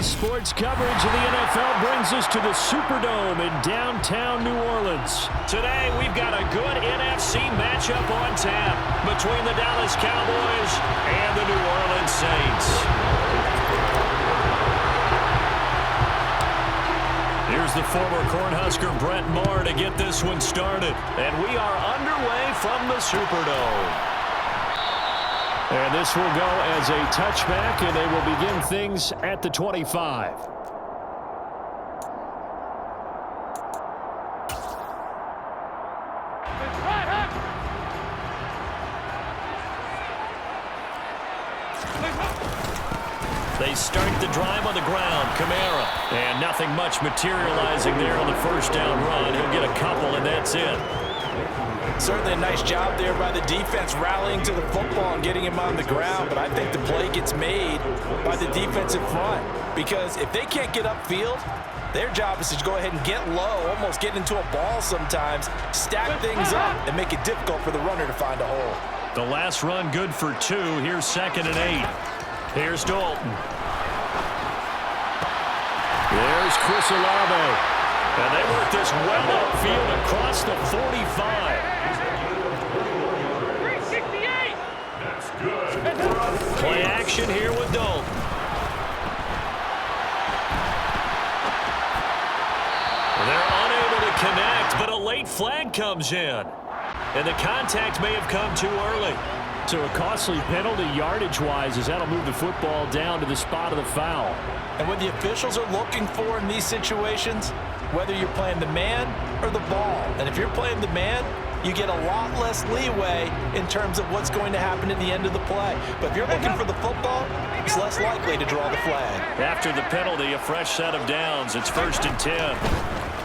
Sports coverage of the NFL brings us to the Superdome in downtown New Orleans. Today, we've got a good NFC matchup on tap between the Dallas Cowboys and the New Orleans Saints. Here's the former Cornhusker Brett Maher to get this one started. And we are underway from the Superdome. And this will go as a touchback, and they will begin things at the 25. They start the drive on the ground. Kamara. And nothing much materializing there on the first down run. He'll get a couple, and that's it. Certainly a nice job there by the defense rallying to the football and getting him on the ground, but I think the play gets made by the defensive front because if they can't get upfield, their job is to go ahead and get low, almost get into a ball sometimes, stack things up, and make it difficult for the runner to find a hole. The last run good for 2. Here's 2nd and 8. Here's Dalton. There's Chris Olave. And they work this well upfield across the 45. Play action here with Dalton. They're unable to connect, but a late flag comes in. And the contact may have come too early. So a costly penalty yardage-wise as that'll move the football down to the spot of the foul. And what the officials are looking for in these situations, whether you're playing the man or the ball. And if you're playing the man, you get a lot less leeway in terms of what's going to happen at the end of the play. But if you're looking for the football, it's less likely to draw the flag. After the penalty, a fresh set of downs. It's 1st and 10.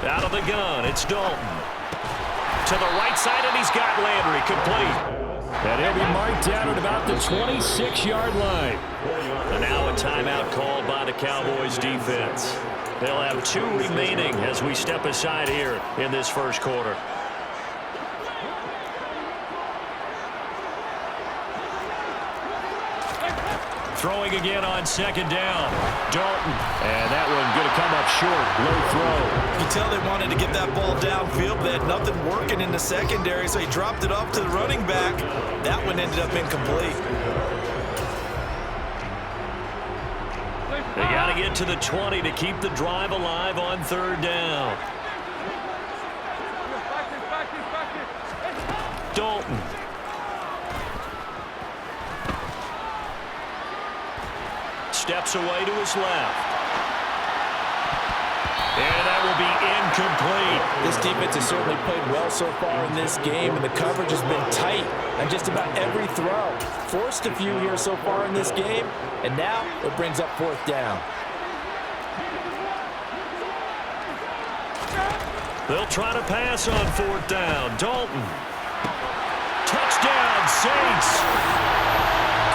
Out of the gun, it's Dalton. To the right side, and he's got Landry complete. And he'll be marked down at about the 26-yard line. And now a timeout called by the Cowboys defense. They'll have 2 remaining as we step aside here in this first quarter. Throwing again on 2nd down. Dalton. And that one going to come up short. Low throw. You can tell they wanted to get that ball downfield. They had nothing working in the secondary, so he dropped it off to the running back. That one ended up incomplete. They got to get to the 20 to keep the drive alive on 3rd down. Dalton. Steps away to his left. And that will be incomplete. This defense has certainly played well so far in this game, and the coverage has been tight on just about every throw. Forced a few here so far in this game, and now it brings up 4th down. They'll try to pass on 4th down. Dalton. Touchdown, Saints.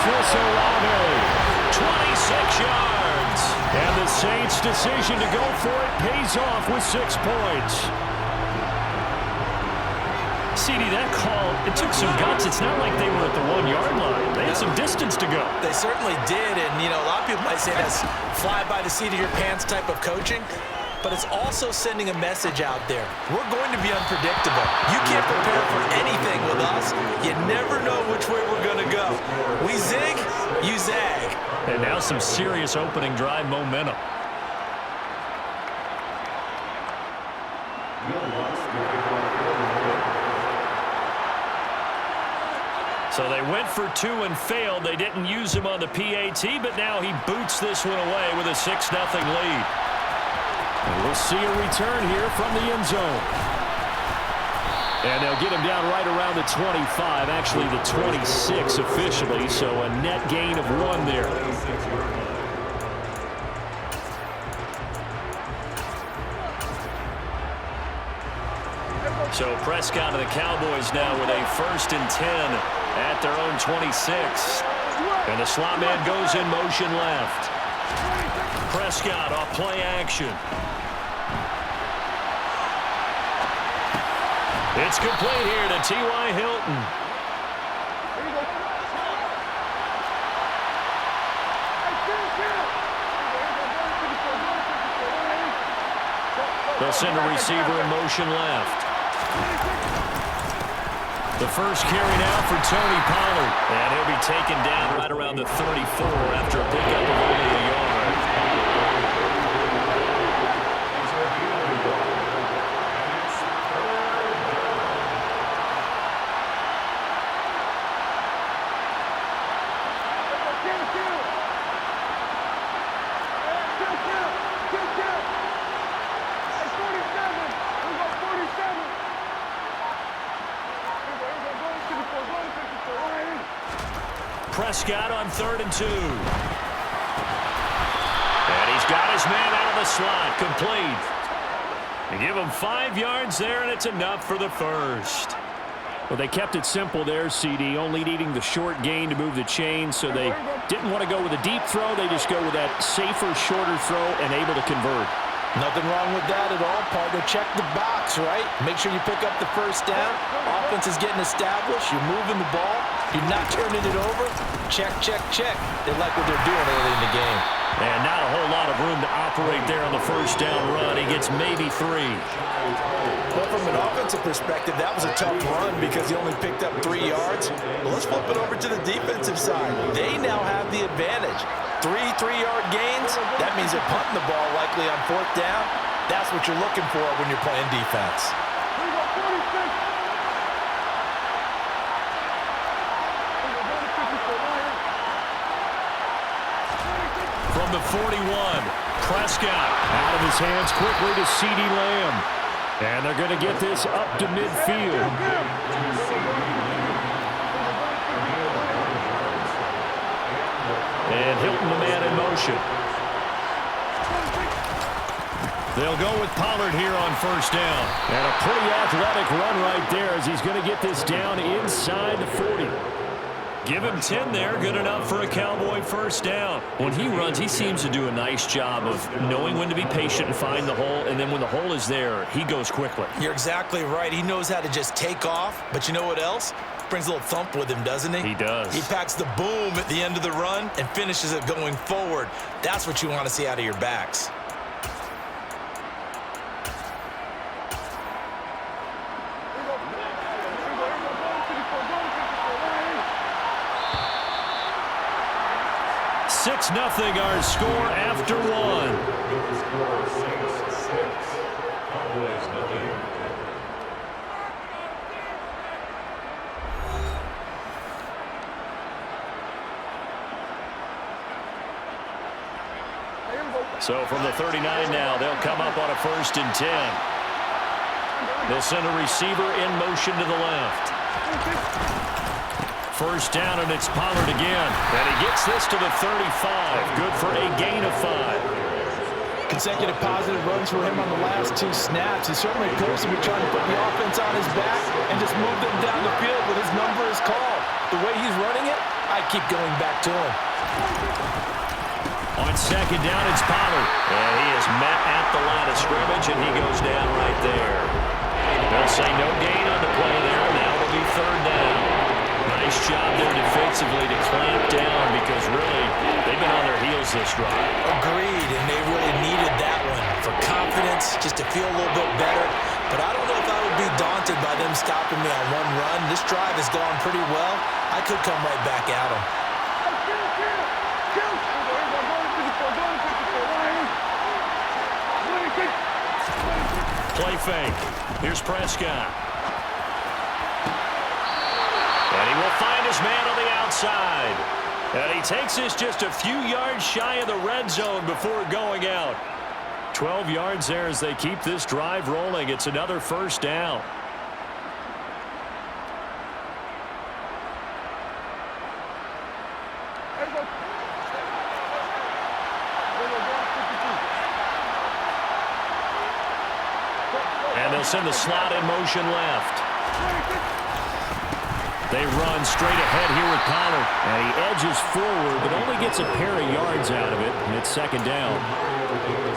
Chris Olave. 26 yards. And the Saints' decision to go for it pays off with 6 points. CD, that call, it took some guts. It's not like they were at the 1-yard line. They had some distance to go. They certainly did, and, you know, a lot of people might say that's fly by the seat of your pants type of coaching, but it's also sending a message out there. We're going to be unpredictable. You can't prepare for anything with us. You never know which way we're going to go. We zig, you zag. And now some serious opening drive momentum. So they went for 2 and failed. They didn't use him on the PAT, but now he boots this one away with a 6-0 lead. And we'll see a return here from the end zone. And they'll get him down right around the 25, actually the 26 officially, so a net gain of 1 there. So Prescott of the Cowboys now with a 1st and 10 at their own 26. And the slot man goes in motion left. Prescott off play action. It's complete here to T.Y. Hilton. They'll send a receiver in motion left. The first carry now for Tony Pollard. And he'll be taken down right around the 34 after a pickup of only a yard. Prescott on 3rd and 2. And he's got his man out of the slot, complete. They give him 5 yards there, and it's enough for the first. Well, they kept it simple there, CD, only needing the short gain to move the chains, so they didn't want to go with a deep throw. They just go with that safer, shorter throw and able to convert. Nothing wrong with that at all, partner. Check the box, right? Make sure you pick up the first down. Offense is getting established. You're moving the ball. You're not turning it over. Check, check, check. They like what they're doing early in the game. And not a whole lot of room to operate there on the first down run. He gets maybe 3. Well, from an offensive perspective, that was a tough run because he only picked up 3 yards. Well, let's flip it over to the defensive side. They now have the advantage. 3 3-yard gains, that means they're punting the ball likely on 4th down. That's what you're looking for when you're playing defense. From the 41, Prescott. Out of his hands quickly to CD Lamb. And they're going to get this up to midfield. And Hilton, the man in motion. They'll go with Pollard here on 1st down. And a pretty athletic run right there as he's going to get this down inside the 40. Give him 10 there, good enough for a Cowboy 1st down. When he runs, he seems to do a nice job of knowing when to be patient and find the hole, and then when the hole is there, he goes quickly. You're exactly right. He knows how to just take off, but you know what else? Brings a little thump with him, doesn't he? He does. He packs the boom at the end of the run and finishes it going forward. That's what you want to see out of your backs. Six 0 our score after 1. So from the 39 now, they'll come up on a 1st and 10. They'll send a receiver in motion to the left. 1st down, and it's Pollard again. And he gets this to the 35. Good for a gain of 5. Consecutive positive runs for him on the last 2 snaps. He certainly appears to be trying to put the offense on his back and just move them down the field when his number is called. The way he's running it, I keep going back to him. On 2nd down, it's Pollard. And he is met at the line of scrimmage, and he goes down right there. They'll say no gain on the play there. Now it'll be 3rd down. Nice job there defensively to clamp down because really they've been on their heels this drive. Agreed, and they really needed that one for confidence, just to feel a little bit better. But I don't know if I would be daunted by them stopping me on one run. This drive has gone pretty well. I could come right back at them. Play fake. Here's Prescott. And he will find his man on the outside. And he takes this just a few yards shy of the red zone before going out. 12 yards there as they keep this drive rolling. It's another 1st down. And they'll send the slot in motion left. They run straight ahead here with Pollard. And he edges forward, but only gets a pair of yards out of it. And it's 2nd down.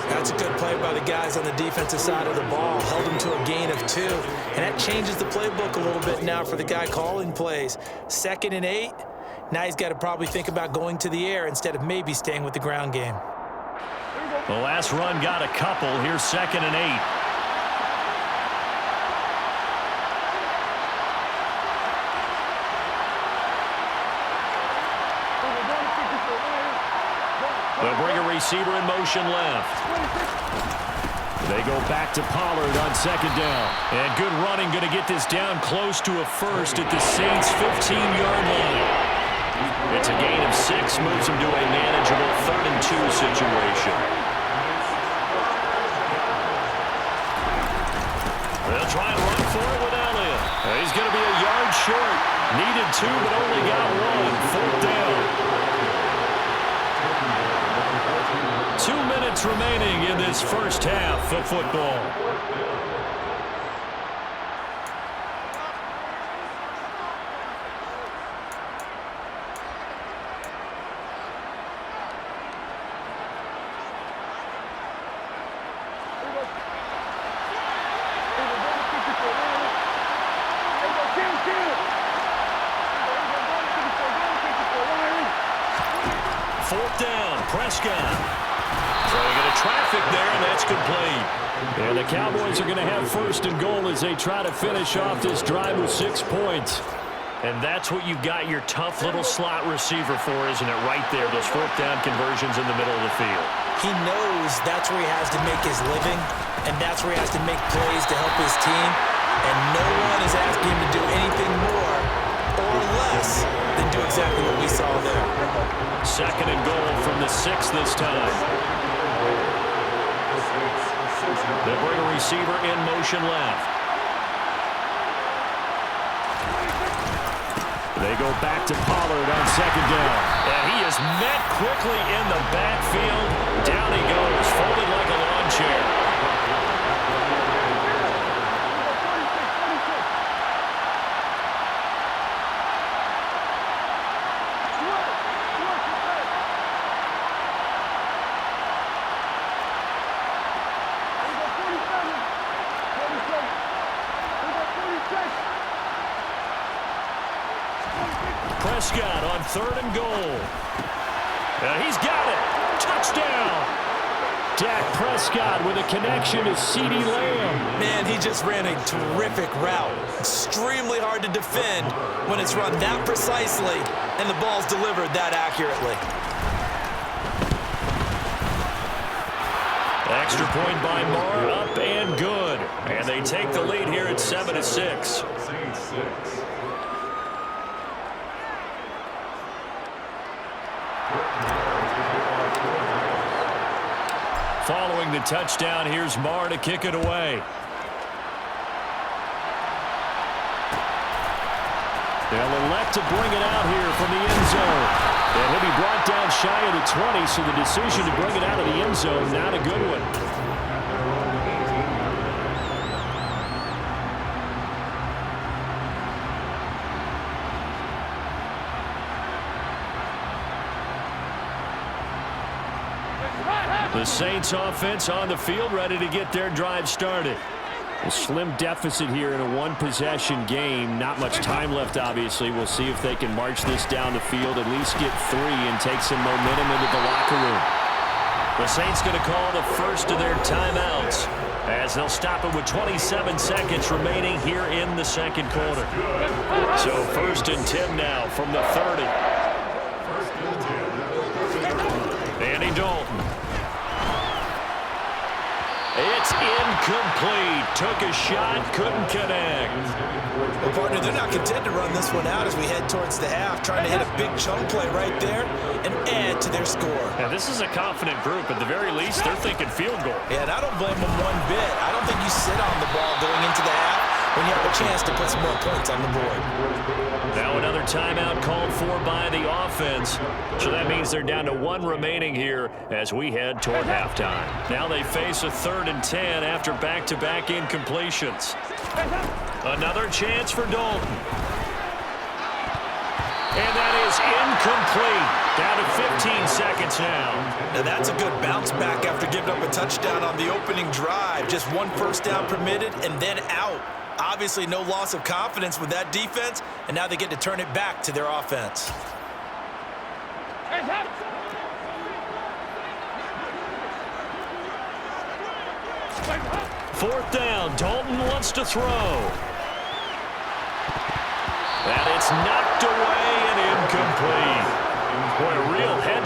That's a good play by the guys on the defensive side of the ball. Held him to a gain of 2. And that changes the playbook a little bit now for the guy calling plays. 2nd and 8. Now he's got to probably think about going to the air instead of maybe staying with the ground game. The last run got a couple. Here's 2nd and 8. receiver in motion left. They go back to Pollard on second down. And good running, going to get this down close to a first at the Saints' 15-yard line. It's a gain of 6, moves them to a manageable 3rd and 2 situation. They'll try and run for it with Elliott. He's going to be a yard short. Needed 2, but only got 1. 4th down. 2 minutes remaining in this first half of football. Fourth down, Prescott. Throwing into traffic there, and that's complete. And the Cowboys are going to have 1st and goal as they try to finish off this drive with 6 points. And that's what you've got your tough little slot receiver for, isn't it? Right there, those 4th down conversions in the middle of the field. He knows that's where he has to make his living, and that's where he has to make plays to help his team. And no one is asking him to do anything more or less than do exactly what we saw there. 2nd and goal from the 6 this time. They bring a receiver in motion left. They go back to Pollard on second down. And he is met quickly in the backfield. Down he goes, folded like a lawn chair. Prescott on 3rd and goal. And he's got it. Touchdown. Dak Prescott with a connection to CeeDee Lamb. Man, he just ran a terrific route. Extremely hard to defend when it's run that precisely and the ball's delivered that accurately. Extra point by Marr, up and good. And they take the lead here at 7-6. Following the touchdown, here's Marr to kick it away. They'll elect to bring it out here from the end zone. And he'll be brought down shy of the 20, so the decision to bring it out of the end zone, not a good one. The Saints offense on the field, ready to get their drive started. A slim deficit here in a one-possession game. Not much time left, obviously. We'll see if they can march this down the field, at least get 3 and take some momentum into the locker room. The Saints going to call the first of their timeouts as they'll stop it with 27 seconds remaining here in the second quarter. So 1st and 10 now from the 30. Andy Dalton. It's incomplete. Took a shot, couldn't connect. Well, partner, they're not content to run this one out as we head towards the half, trying to hit a big chunk play right there and add to their score. Now, this is a confident group. At the very least, they're thinking field goal. Yeah, and I don't blame them one bit. I don't think you sit on the ball going into the half when you have a chance to put some more points on the board. Now another timeout called for by the offense. So that means they're down to 1 remaining here as we head toward halftime. Now they face a 3rd and 10 after back-to-back incompletions. Another chance for Dalton. And that is incomplete. Down to 15 seconds now. Now that's a good bounce back after giving up a touchdown on the opening drive. Just 1 first down permitted and then out. Obviously no loss of confidence with that defense, and now they get to turn it back to their offense. 4th down. Dalton wants to throw. And it's knocked away and incomplete. Boy, a real head.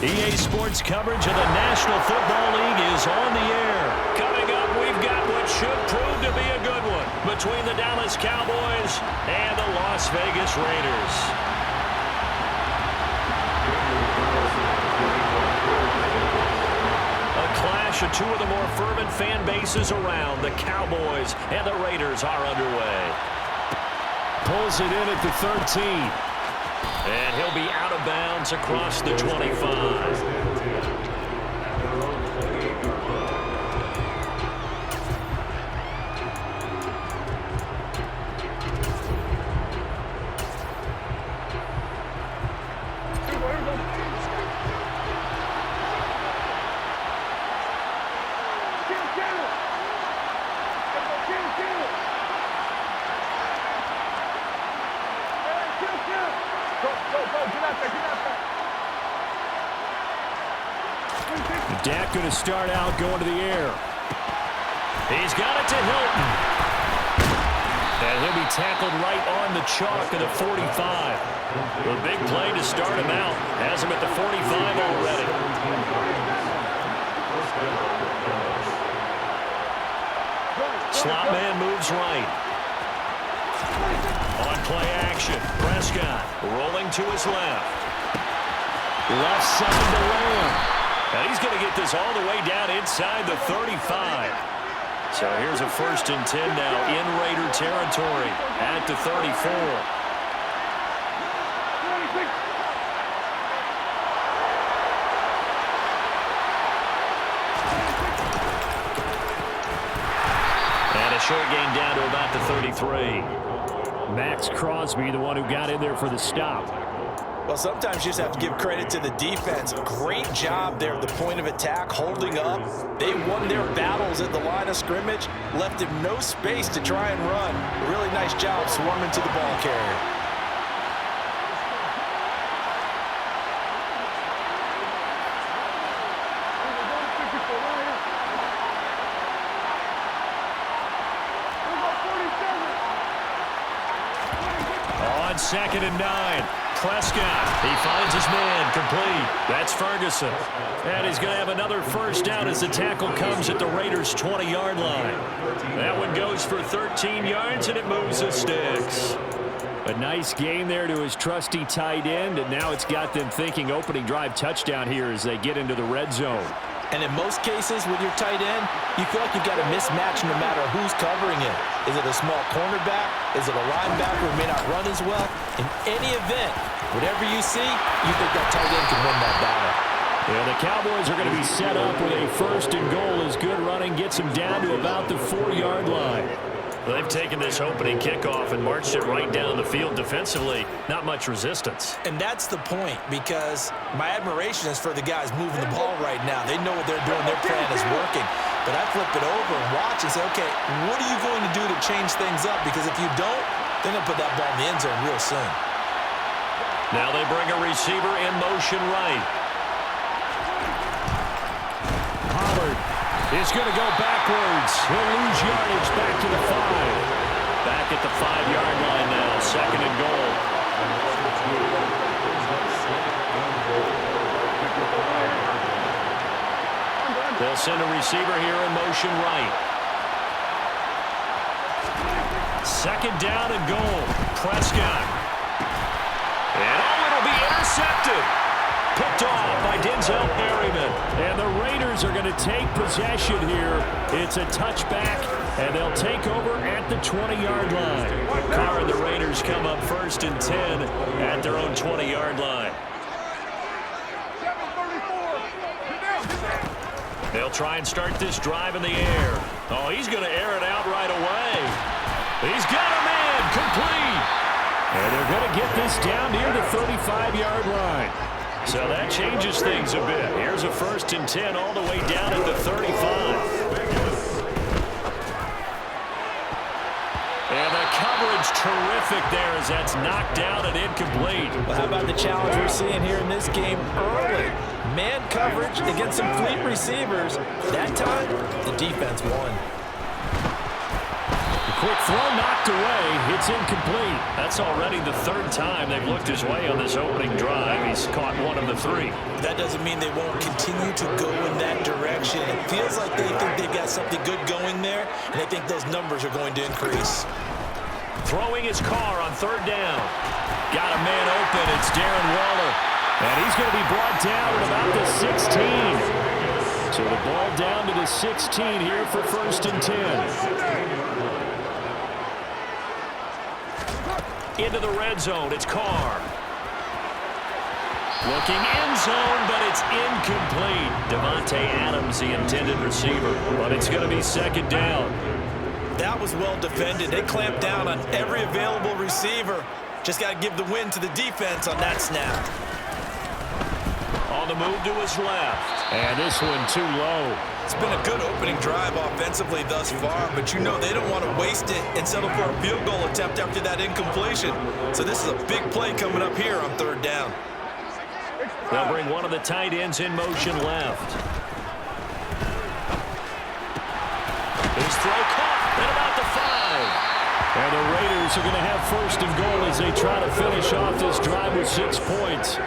EA Sports coverage of the National Football League is on the air. Coming up, we've got what should prove to be a good one between the Dallas Cowboys and the Las Vegas Raiders. A clash of two of the more fervent fan bases around. The Cowboys and the Raiders are underway. Pulls it in at the 13. And he'll be out of bounds across the 25. Dak going to start out going to the air. He's got it to Hilton. And he'll be tackled right on the chalk of the 45. A big play to start him out. Has him at the 45 already. Slot man moves right. On play action, Prescott rolling to his left. Left side to Lamb. And he's going to get this all the way down inside the 35. So here's a 1st and 10 now in Raider territory at the 34. And a short gain down to about the 33. Max Crosby, the one who got in there for the stop. Well, sometimes you just have to give credit to the defense. Great job there at the point of attack, holding up. They won their battles at the line of scrimmage, left him no space to try and run. A really nice job swarming to the ball carrier. On 2nd and 9. Prescott, he finds his man, complete. That's Ferguson. And he's going to have another first down as the tackle comes at the Raiders' 20-yard line. That one goes for 13 yards, and it moves the sticks. A nice game there to his trusty tight end, and now it's got them thinking opening drive touchdown here as they get into the red zone. And in most cases with your tight end, you feel like you've got a mismatch no matter who's covering it. Is it a small cornerback? Is it a linebacker who may not run as well? In any event, whatever you see, you think that tight end can win that battle. Yeah, the Cowboys are going to be set up with a 1st and goal as good running gets them down to about the 4-yard line. They've taken this opening kickoff and marched it right down the field defensively. Not much resistance. And that's the point, because my admiration is for the guys moving the ball right now. They know what they're doing. Their plan is working. But I flip it over and watch and say, okay, what are you going to do to change things up? Because if you don't, they're going to put that ball in the end zone real soon. Now they bring a receiver in motion right. Pollard is going to go backwards. He'll lose yardage back to the 5. Back at the 5-yard line now, 2nd and goal. They'll send a receiver here in motion right. 2nd down and goal. Prescott. And it'll be intercepted. Picked off by Denzel Perryman. And the Raiders are going to take possession here. It's a touchback, and they'll take over at the 20-yard line. Carr and the Raiders come up 1st and 10 at their own 20-yard line. They'll try and start this drive in the air. Oh, he's going to air it out right away. He's got a man, complete. And they're going to get this down near the 35-yard line. So that changes things a bit. Here's a 1st and 10 all the way down at the 35. And the coverage terrific there as that's knocked down and incomplete. Well, how about the challenge we're seeing here in this game early? Man coverage against some fleet receivers. That time, the defense won. The Quick throw knocked away. It's incomplete. That's already the third time they've looked his way on this opening drive. He's caught one of the three. That doesn't mean they won't continue to go in that direction. It feels like they think they've got something good going there, and they think those numbers are going to increase. Throwing his car on third down. Got a man open. It's Darren Waller. And he's going to be brought down at about the 16. So the ball down to the 16 here for 1st and 10. Into the red zone. It's Carr. Looking end zone, but it's incomplete. Devontae Adams, the intended receiver. But it's going to be 2nd down. That was well defended. They clamped down on every available receiver. Just got to give the win to the defense on that snap. On the move to his left. And this one too low. It's been a good opening drive offensively thus far, but you know they don't want to waste it and settle for a field goal attempt after that incompletion. So this is a big play coming up here on 3rd down. They'll bring one of the tight ends in motion left. His throw caught at about the 5. And the Raiders are going to have 1st and goal as they try to finish off this drive with 6 points.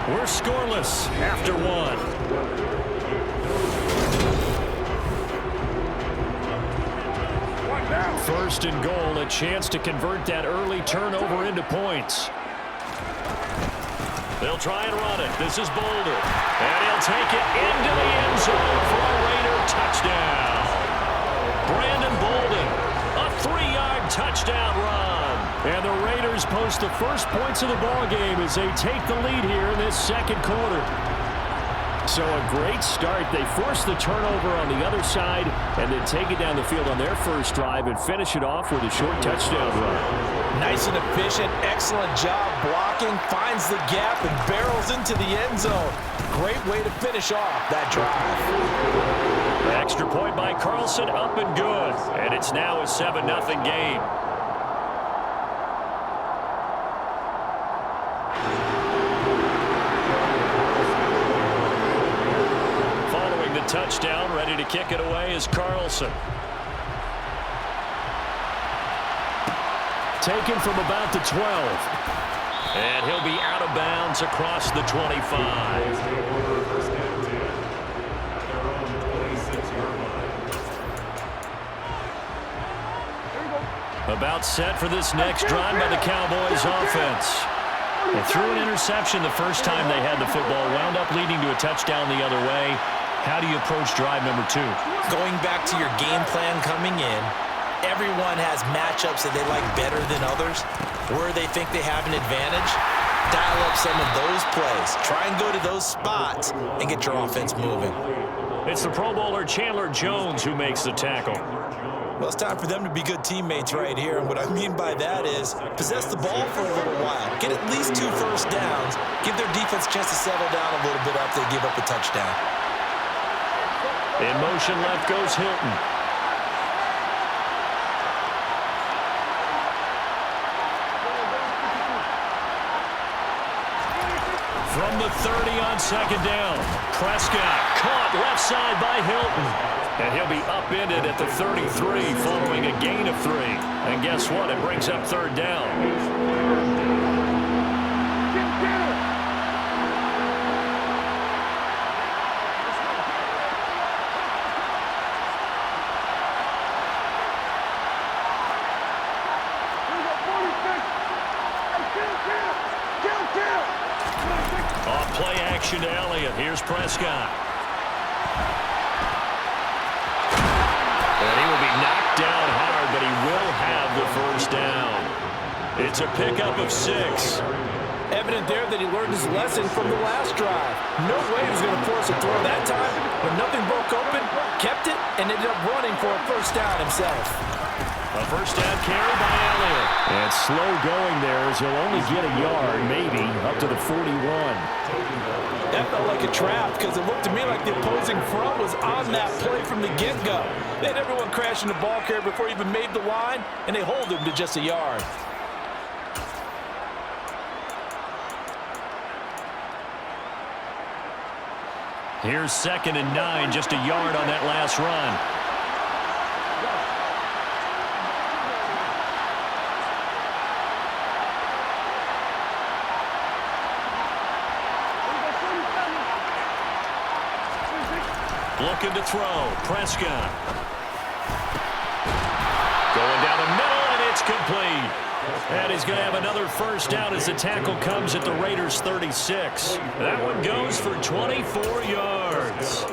We're scoreless after 1. First and goal, a chance to convert that early turnover into points. They'll try and run it. This is Boulder. And he'll take it into the end zone for a Raider touchdown. Brandon Bolden, a 3-yard touchdown run. And the Raiders post the first points of the ballgame as they take the lead here in this 2nd quarter. So a great start. They force the turnover on the other side and then take it down the field on their first drive and finish it off with a short touchdown run. Nice and efficient. Excellent job blocking. Finds the gap and barrels into the end zone. Great way to finish off that drive. Extra point by Carlson, up and good. And it's now a 7-0 game. Touchdown, ready to kick it away is Carlson. Taken from about the 12. And he'll be out of bounds across the 25. About set for this next drive by the Cowboys offense. They threw an interception the first time they had the football, wound up leading to a touchdown the other way. How do you approach drive number 2? Going back to your game plan coming in, everyone has matchups that they like better than others. Where they think they have an advantage, dial up some of those plays. Try and go to those spots and get your offense moving. It's the Pro Bowler Chandler Jones who makes the tackle. Well, it's time for them to be good teammates right here. And what I mean by that is possess the ball for a little while. Get at least 2 first downs. Give their defense a chance to settle down a little bit after they give up a touchdown. In motion left goes Hilton. From the 30 on 2nd down. Prescott caught left side by Hilton. And he'll be upended at the 33 following a gain of 3. And guess what? It brings up 3rd down. Off play action to Elliott. Here's Prescott. And he will be knocked down hard, but he will have the 1st down. It's a pickup of 6. Evident there that he learned his lesson from the last drive. No way he was going to force a throw that time. When nothing broke open, kept it, and ended up running for a 1st down himself. A 1st down carry by Elliott. And slow going there as he'll only get a yard, maybe, up to the 41. That felt like a trap because it looked to me like the opposing front was on that play from the get-go. They had everyone crashing the ball carrier before he even made the line, and they hold him to just a yard. Here's 2nd and 9, just a yard on that last run. Looking to throw. Prescott. Going down the middle, and it's complete. And he's going to have another first down as the tackle comes at the Raiders' 36. That one goes for 24 yards.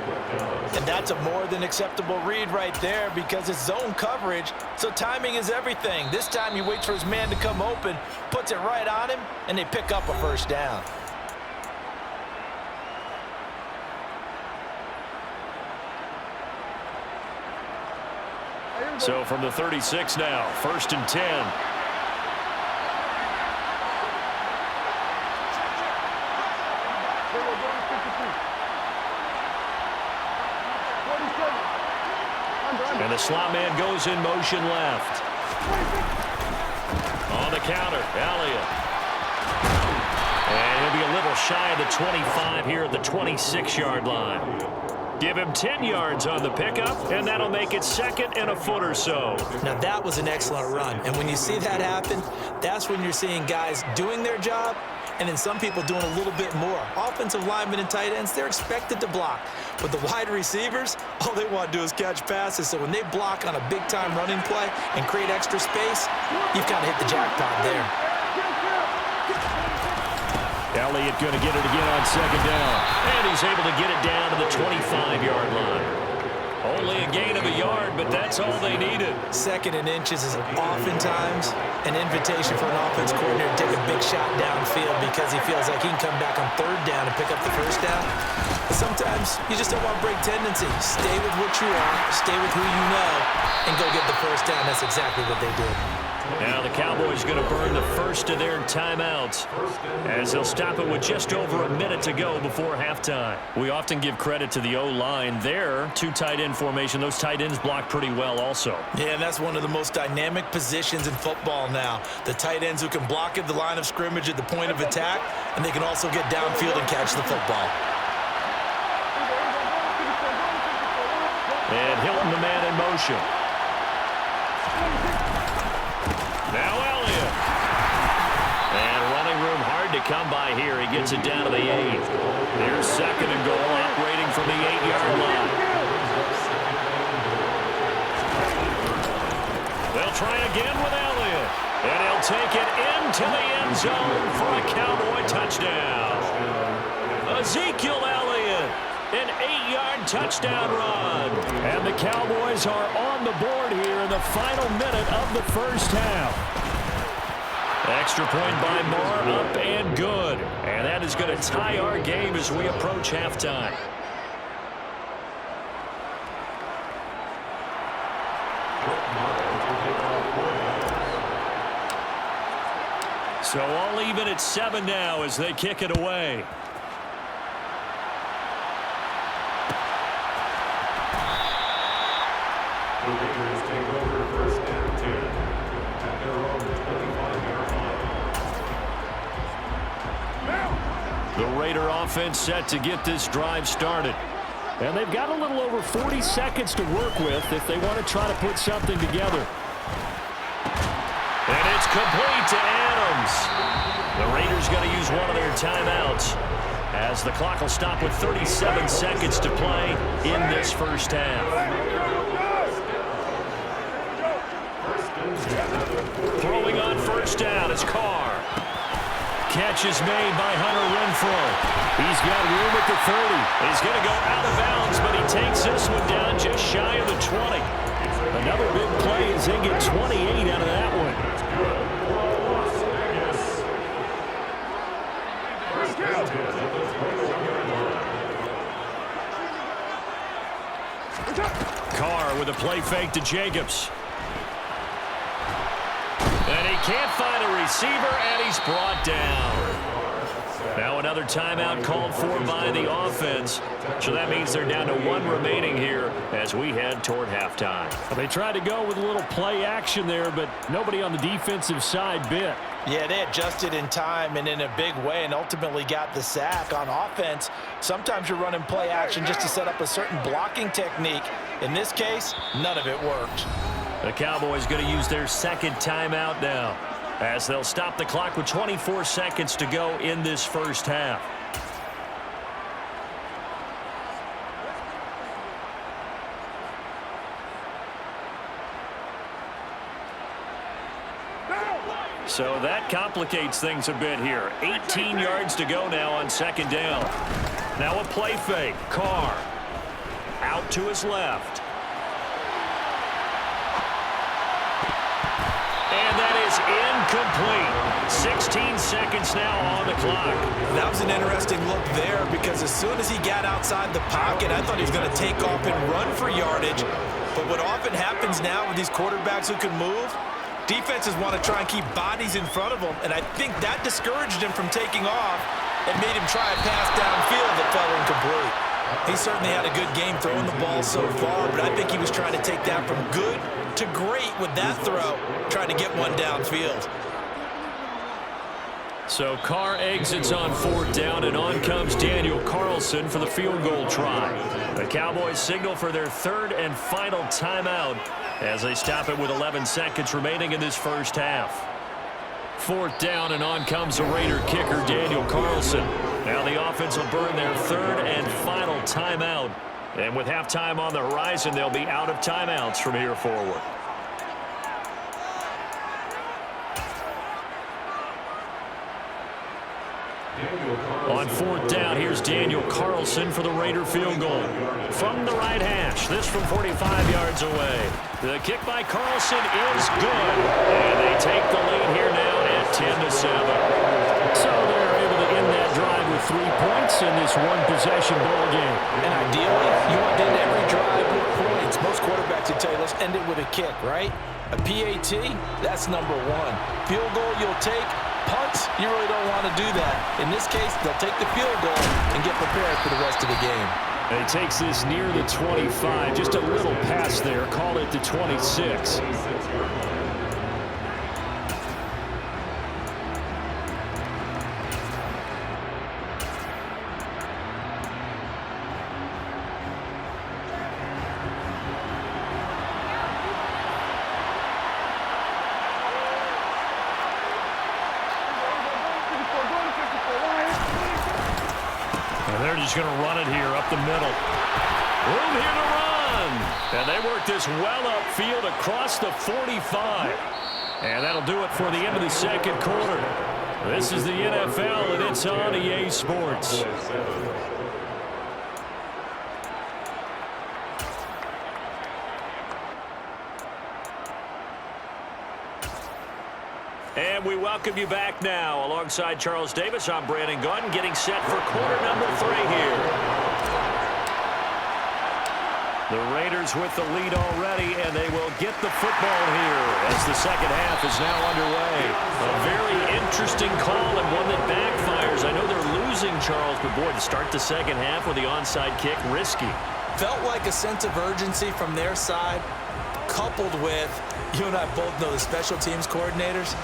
And that's a more than acceptable read right there because it's zone coverage, so timing is everything. This time he waits for his man to come open, puts it right on him, and they pick up a first down. So from the 36 now, 1st and 10. And the slot man goes in motion left. On the counter, Elliott. And he'll be a little shy of the 25 here at the 26-yard line. Give him 10 yards on the pickup, and that'll make it 2nd and a foot or so. Now, that was an excellent run. And when you see that happen, that's when you're seeing guys doing their job and then some people doing a little bit more. Offensive linemen and tight ends, they're expected to block. But the wide receivers, all they want to do is catch passes. So when they block on a big-time running play and create extra space, you've kind of hit the jackpot there. Elliott going to get it again on 2nd down. And he's able to get it down to the 25-yard line. Only a gain of a yard, but that's all they needed. 2nd and inches is oftentimes an invitation for an offense coordinator to take a big shot downfield because he feels like he can come back on 3rd down and pick up the first down. But sometimes you just don't want to break tendency. Stay with what you are, stay with who you know, and go get the first down. That's exactly what they did. Now the Cowboys going to burn the first of their timeouts as they'll stop it with just over a minute to go before halftime. We often give credit to the O-line there. 2 tight end formation. Those tight ends block pretty well also. Yeah, and that's one of the most dynamic positions in football now. The tight ends who can block at the line of scrimmage at the point of attack, and they can also get downfield and catch the football. And Hilton, the man in motion. Now Elliott. And running room hard to come by here. He gets it down to the 8. Here's 2nd and goal, operating from the 8-yard line. They'll try again with Elliott. And he'll take it into the end zone for a Cowboy touchdown. Ezekiel Elliott. An 8-yard touchdown run. And the Cowboys are on the board here in the final minute of the first half. Extra point by Moore, up and good. And that is going to tie our game as we approach halftime. So all even at 7 now as they kick it away. The Raider offense set to get this drive started. And they've got a little over 40 seconds to work with if they want to try to put something together. And it's complete to Adams. The Raiders going to use one of their timeouts as the clock will stop with 37 seconds to play in this first half. Throwing on first down is Carr. Catch is made by Hunter Renfrow. He's got room at the 30. He's going to go out of bounds, but he takes this one down just shy of the 20. Another big play as they get 28 out of that one. Carr with a play fake to Jacobs. And he can't find a receiver, and he's brought down. Now another timeout called for by the offense. So that means they're down to 1 remaining here as we head toward halftime. Well, they tried to go with a little play action there, but nobody on the defensive side bit. Yeah, they adjusted in time and in a big way and ultimately got the sack. On offense, sometimes you're running play action just to set up a certain blocking technique. In this case, none of it worked. The Cowboys going to use their second timeout now, as they'll stop the clock with 24 seconds to go in this first half. So that complicates things a bit here. 18 yards to go now on second down. Now a play fake. Carr out to his left. And that is incomplete. 16 seconds now on the clock. That was an interesting look there because as soon as he got outside the pocket, I thought he was going to take off and run for yardage. But what often happens now with these quarterbacks who can move, defenses want to try and keep bodies in front of them, and I think that discouraged him from taking off and made him try a pass downfield that fell incomplete. He certainly had a good game throwing the ball so far, but I think he was trying to take that from good to great with that throw, trying to get one downfield. So Carr exits on 4th down, and on comes Daniel Carlson for the field goal try. The Cowboys signal for their 3rd and final timeout as they stop it with 11 seconds remaining in this first half. 4th down, and on comes the Raider kicker, Daniel Carlson. Now the offense will burn their 3rd and final timeout. And with halftime on the horizon, they'll be out of timeouts from here forward. On 4th down, here's Daniel Carlson for the Raider field goal. From the right hash, this from 45 yards away. The kick by Carlson is good. And they take the lead here now at 10-7. So they're able to end that drive with 3 points in this one-possession ball game. And ideally, you want to end every drive with points. Most quarterbacks would tell you, let's end it with a kick, right? A PAT, that's number 1. Field goal you'll take. Punts, you really don't want to do that. In this case, they'll take the field goal and get prepared for the rest of the game. And he takes this near the 25. Just a little pass there. Call it the 26. They're just going to run it here up the middle. Room here to run. And they work this well upfield across the 45. And that'll do it for the end of the second quarter. This is the NFL, and it's on EA Sports. And we welcome you back now. Alongside Charles Davis, I'm Brandon Gunn, getting set for quarter number 3 here. The Raiders with the lead already, and they will get the football here as the second half is now underway. A very interesting call and one that backfires. I know they're losing, Charles, but boy, to start the second half with the onside kick, risky. Felt like a sense of urgency from their side, coupled with, you and I both know the special teams coordinators,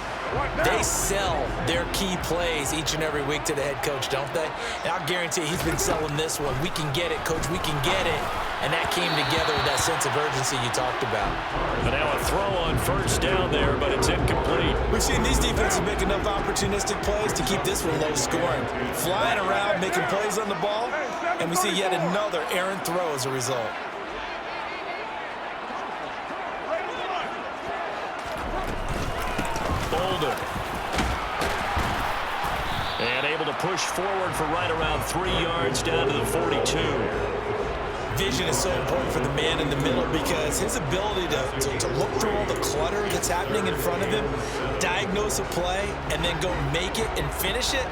they sell their key plays each and every week to the head coach, don't they? And I'll guarantee he's been selling this one. We can get it, coach, we can get it. And that came together with that sense of urgency you talked about. But now a throw on first down there, but it's incomplete. We've seen these defenses make enough opportunistic plays to keep this one low scoring. Flying around, making plays on the ball, and we see yet another errant throw as a result. And able to push forward for right around 3 yards down to the 42. Vision is so important for the man in the middle because his ability to look through all the clutter that's happening in front of him, diagnose a play, and then go make it and finish it,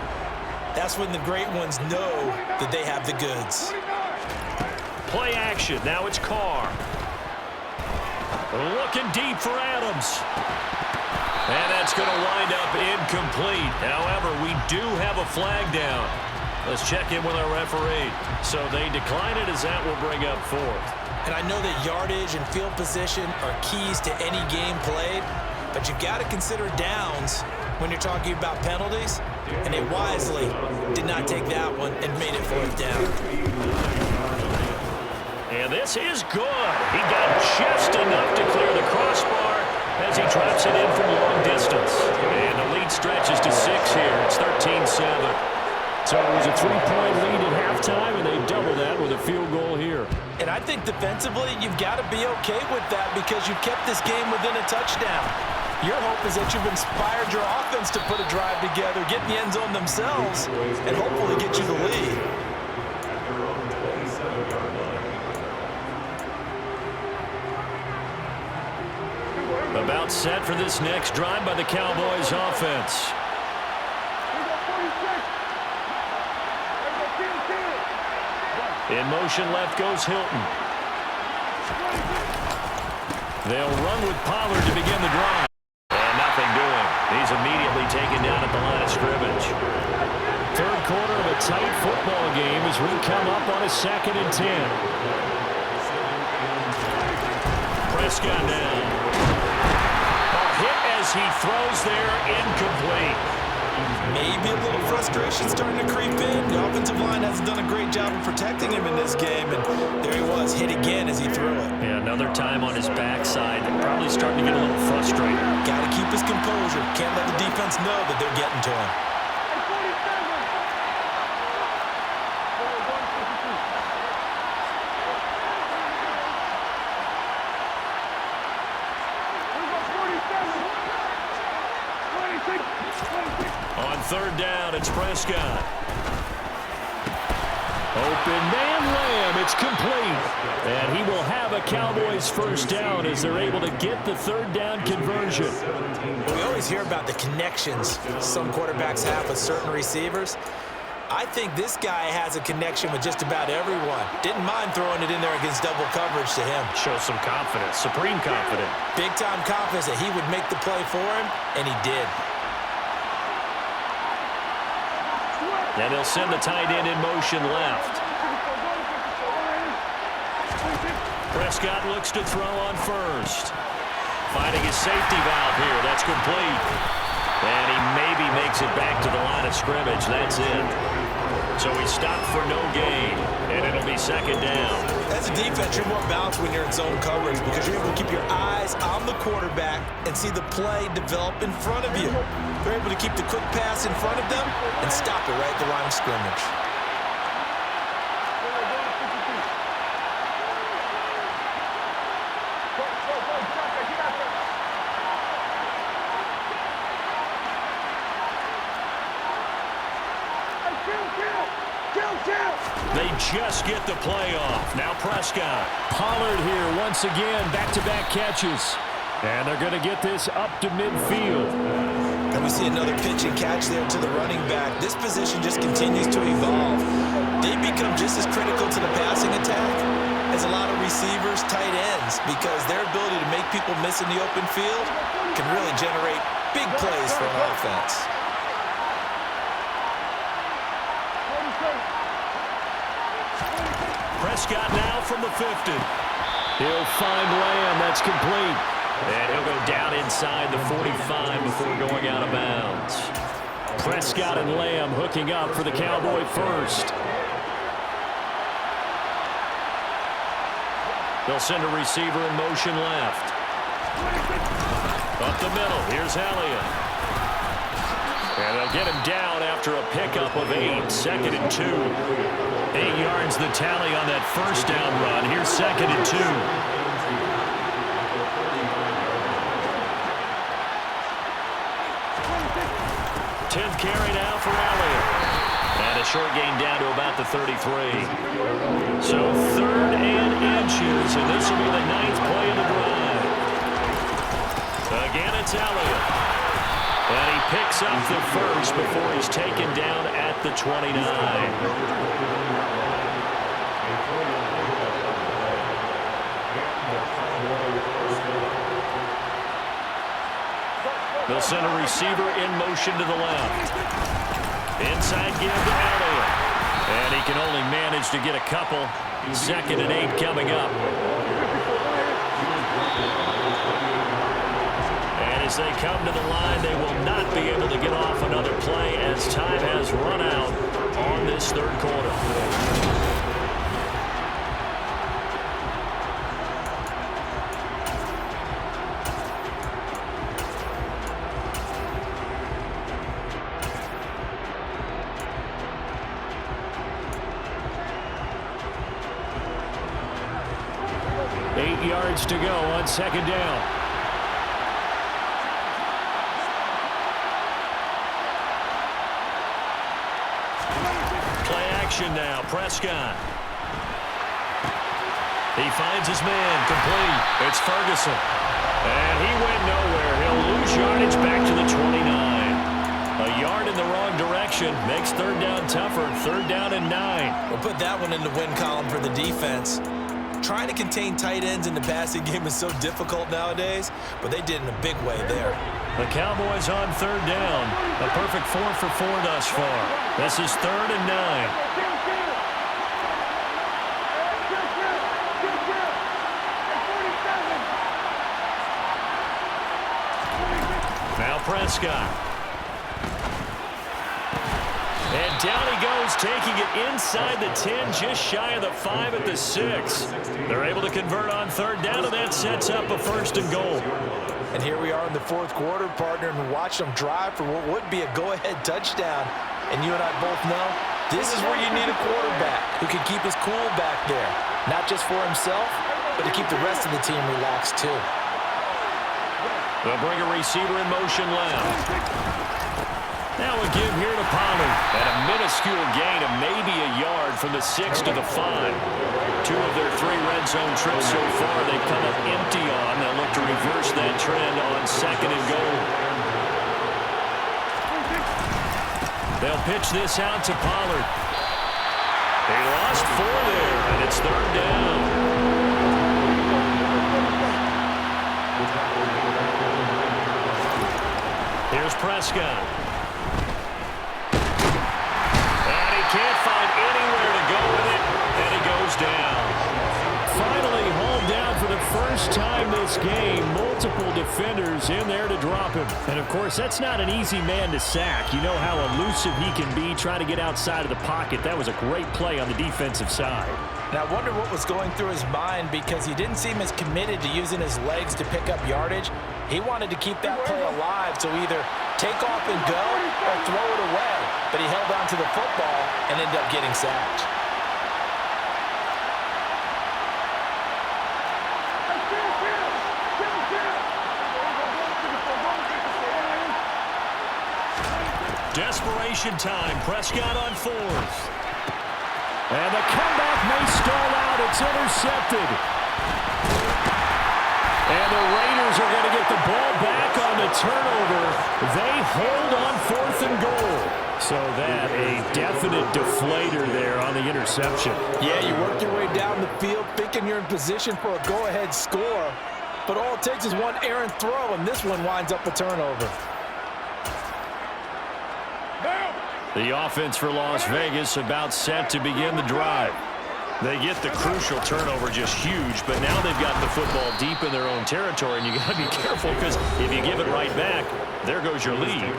that's when the great ones know that they have the goods. Play action. Now it's Carr. Looking deep for Adams. And that's going to wind up incomplete. However, we do have a flag down. Let's check in with our referee. So they decline it as that will bring up fourth. And I know that yardage and field position are keys to any game played, but you've got to consider downs when you're talking about penalties, and they wisely did not take that one and made it fourth down. And this is good. He got just enough to clear the crossbar as he drops it in from long distance. And the lead stretches to 6 here. It's 13-7. So it was a 3-point lead at halftime, and they double that with a field goal here. And I think defensively, you've got to be okay with that because you've kept this game within a touchdown. Your hope is that you've inspired your offense to put a drive together, get in the end zone themselves, and hopefully get you the lead. About set for this next drive by the Cowboys offense. In motion left goes Hilton. They'll run with Pollard to begin the drive. And nothing doing. He's immediately taken down at the line of scrimmage. Third quarter of a tight football game as we come up on a 2nd and 10. Prescott down. A hit as he throws there, incomplete. Maybe a little frustration starting to creep in. The offensive line hasn't done a great job of protecting him in this game, and there he was, hit again as he threw it. Yeah, another time on his backside. Probably starting to get a little frustrated. Got to keep his composure. Can't let the defense know that they're getting to him. On third down, it's Prescott. Open man Lamb, it's complete. And he will have a Cowboys first down as they're able to get the third down conversion. We always hear about the connections some quarterbacks have with certain receivers. I think this guy has a connection with just about everyone. Didn't mind throwing it in there against double coverage to him. Shows some confidence, supreme confidence. Big-time confidence that he would make the play for him, and he did. And he'll send the tight end in motion left. Prescott looks to throw on first. Finding his safety valve here. That's complete. And he maybe makes it back to the line of scrimmage. That's it. So he stopped for no gain, and it'll be 2nd down. As a defense, you're more balanced when you're in zone coverage because you're able to keep your eyes on the quarterback and see the play develop in front of you. They're able to keep the quick pass in front of them and stop it right at the line of scrimmage. They just get the play off. Now Prescott. Pollard here once again, back-to-back catches. And they're going to get this up to midfield. And we see another pitch and catch there to the running back. This position just continues to evolve. They become just as critical to the passing attack as a lot of receivers, tight ends, because their ability to make people miss in the open field can really generate big plays for an offense. Prescott now from the 50. He'll find Lamb. That's complete. And he'll go down inside the 45 before going out of bounds. Prescott and Lamb hooking up for the Cowboy first. They'll send a receiver in motion left. Up the middle. Here's Elliott. And they'll get him down after a pickup of 8. 2nd and 2. 8 yards the tally on that first down run. Here's 2nd and 2. 10th carry now for Elliott. And a short gain down to about the 33. So 3rd and inches, and this will be the 9th play of the drive. Again, it's Elliott. And he picks up the first before he's taken down at the 29. They'll send a receiver in motion to the left. Inside give to Elliott. And he can only manage to get a couple. 2nd and 8 coming up. And as they come to the line, they will not be able to get off another play as time has run out on this 3rd quarter. Yards to go on 2nd down. Play action now. Prescott. He finds his man. Complete. It's Ferguson. And he went nowhere. He'll lose yardage back to the 29. A yard in the wrong direction makes 3rd down tougher. 3rd down and 9. We'll put that one in the win column for the defense. Trying to contain tight ends in the passing game is so difficult nowadays, but they did in a big way there. The Cowboys on 3rd down. A perfect 4 for 4 thus far. This is 3rd and 9. Now Prescott. And down he goes, taking it inside the 10, just shy of the 5 at the 6. They're able to convert on 3rd down, and that sets up a 1st and goal. And here we are in the 4th quarter, partner, and watch them drive for what would be a go-ahead touchdown. And you and I both know this is where you need a quarterback who can keep his cool back there, not just for himself, but to keep the rest of the team relaxed too. They'll bring a receiver in motion left. Now a give here to Pollard. And a minuscule gain of maybe a yard from the 6 to the 5. 2 of their 3 red zone trips so far they've come up empty on. They'll look to reverse that trend on 2nd and goal. They'll pitch this out to Pollard. They lost 4 there, and it's 3rd down. Here's Prescott. Can't find anywhere to go with it, and he goes down. Finally hauled down for the first time this game. Multiple defenders in there to drop him. And, of course, that's not an easy man to sack. You know how elusive he can be trying to get outside of the pocket. That was a great play on the defensive side. Now, I wonder what was going through his mind because he didn't seem as committed to using his legs to pick up yardage. He wanted to keep that play alive, so either take off and go or throw it away. But he held on to the football and ended up getting sacked. Desperation time. Prescott on 4th. And the comeback may stall out. It's intercepted. And the Raiders are going to get the ball back on the turnover. They hold on 4th and goal. So that a definite deflator there on the interception. Yeah, you work your way down the field thinking you're in position for a go-ahead score. But all it takes is one errant throw, and this one winds up a turnover. The offense for Las Vegas about set to begin the drive. They get the crucial turnover, just huge, but now they've got the football deep in their own territory, and you got to be careful because if you give it right back, there goes your lead.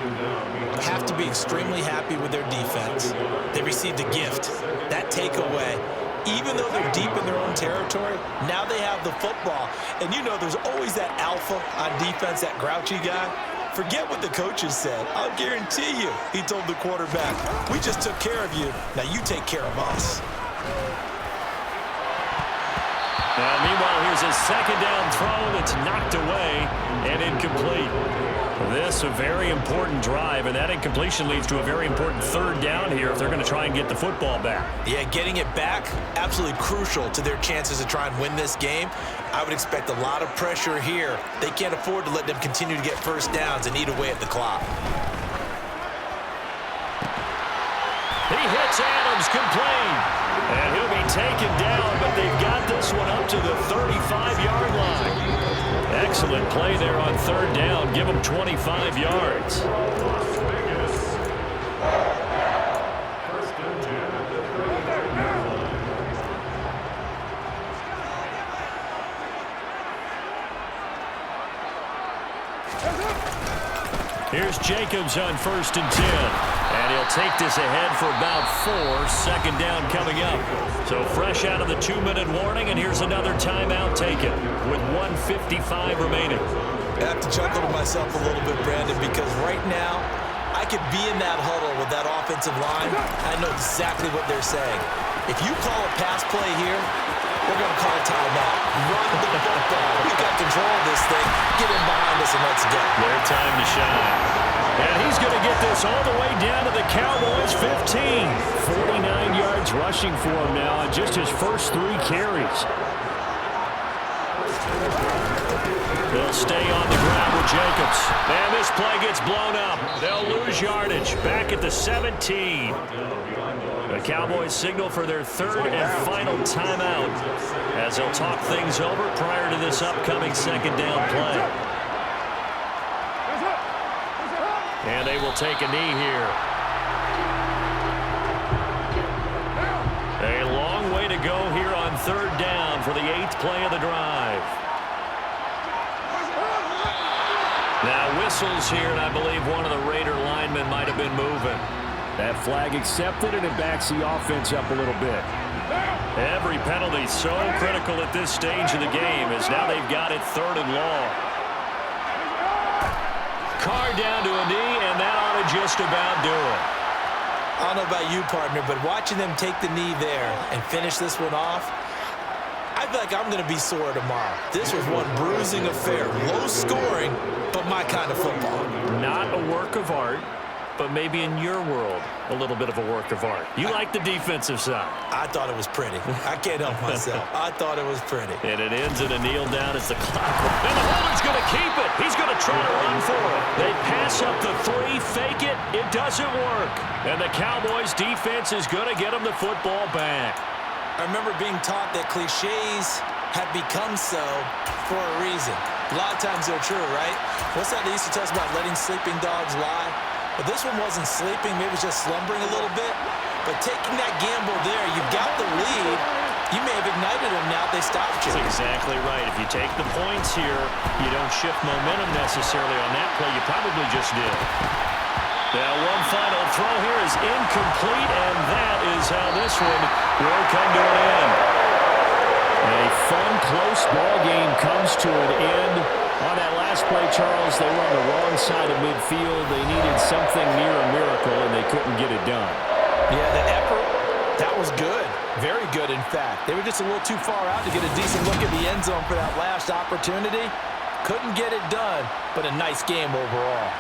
Have to be extremely happy with their defense. They received a gift. That takeaway, even though they're deep in their own territory, now they have the football. And you know there's always that alpha on defense, that grouchy guy. Forget what the coaches said. I'll guarantee you, he told the quarterback, we just took care of you. Now you take care of us. Now, meanwhile, here's a 2nd down throw that's knocked away and incomplete. This a very important drive, and that incompletion leads to a very important 3rd down here if they're going to try and get the football back. Yeah, getting it back, absolutely crucial to their chances to try and win this game. I would expect a lot of pressure here. They can't afford to let them continue to get 1st downs and eat away at the clock. He hits Adams, complete. And he'll be taken down, but they've got this one up to the 35-yard line. Excellent play there on third down. Give them 25 yards. Here's Jacobs on 1st and 10. And he'll take this ahead for about 4. Second down coming up. So fresh out of the 2-minute warning, and here's another timeout taken with 1:55 remaining. I have to chuckle to myself a little bit, Brandon, because right now I could be in that huddle with that offensive line. I know exactly what they're saying. If you call a pass play here, we're going to call a timeout. Run the football. We've got control of this thing. Get in behind us and let's go. Their time to shine. And he's going to get this all the way down to the Cowboys' 15. 49 yards rushing for him now on just his first 3 carries. They'll stay on the ground with Jacobs. And this play gets blown up. They'll lose yardage. Back at the 17. The Cowboys signal for their 3rd and final timeout as they'll talk things over prior to this upcoming second down play. And they will take a knee here. A long way to go here on 3rd down for the 8th play of the drive. Now whistles here, and I believe one of the Raider linemen might have been moving. That flag accepted, and it backs the offense up a little bit. Every penalty so critical at this stage of the game as now they've got it 3rd and long. Carr down to a knee, and that ought to just about do it. I don't know about you, partner, but watching them take the knee there and finish this one off, I feel like I'm going to be sore tomorrow. This was one bruising affair. Low scoring, but my kind of football. Not a work of art, but maybe in your world, a little bit of a work of art. You like the defensive side. I thought it was pretty. I can't help myself. I thought it was pretty. And it ends in a kneel down as the clock. And the holder's going to keep it. He's going to try to run for it. They pass up the 3, fake it. It doesn't work. And the Cowboys defense is going to get them the football back. I remember being taught that cliches have become so for a reason. A lot of times they're true, right? What's that they used to tell us about letting sleeping dogs lie? But this one wasn't sleeping. Maybe it was just slumbering a little bit. But taking that gamble there, you've got the lead. You may have ignited them now if they stopped you. That's exactly right. If you take the points here, you don't shift momentum necessarily on that play. You probably just did. Now one final throw here is incomplete, and that is how this one will come to an end. A fun, close ball game comes to an end. On that last play, Charles, they were on the wrong side of midfield. They needed something near a miracle, and they couldn't get it done. Yeah, the effort, that was good. Very good, in fact. They were just a little too far out to get a decent look at the end zone for that last opportunity. Couldn't get it done, but a nice game overall.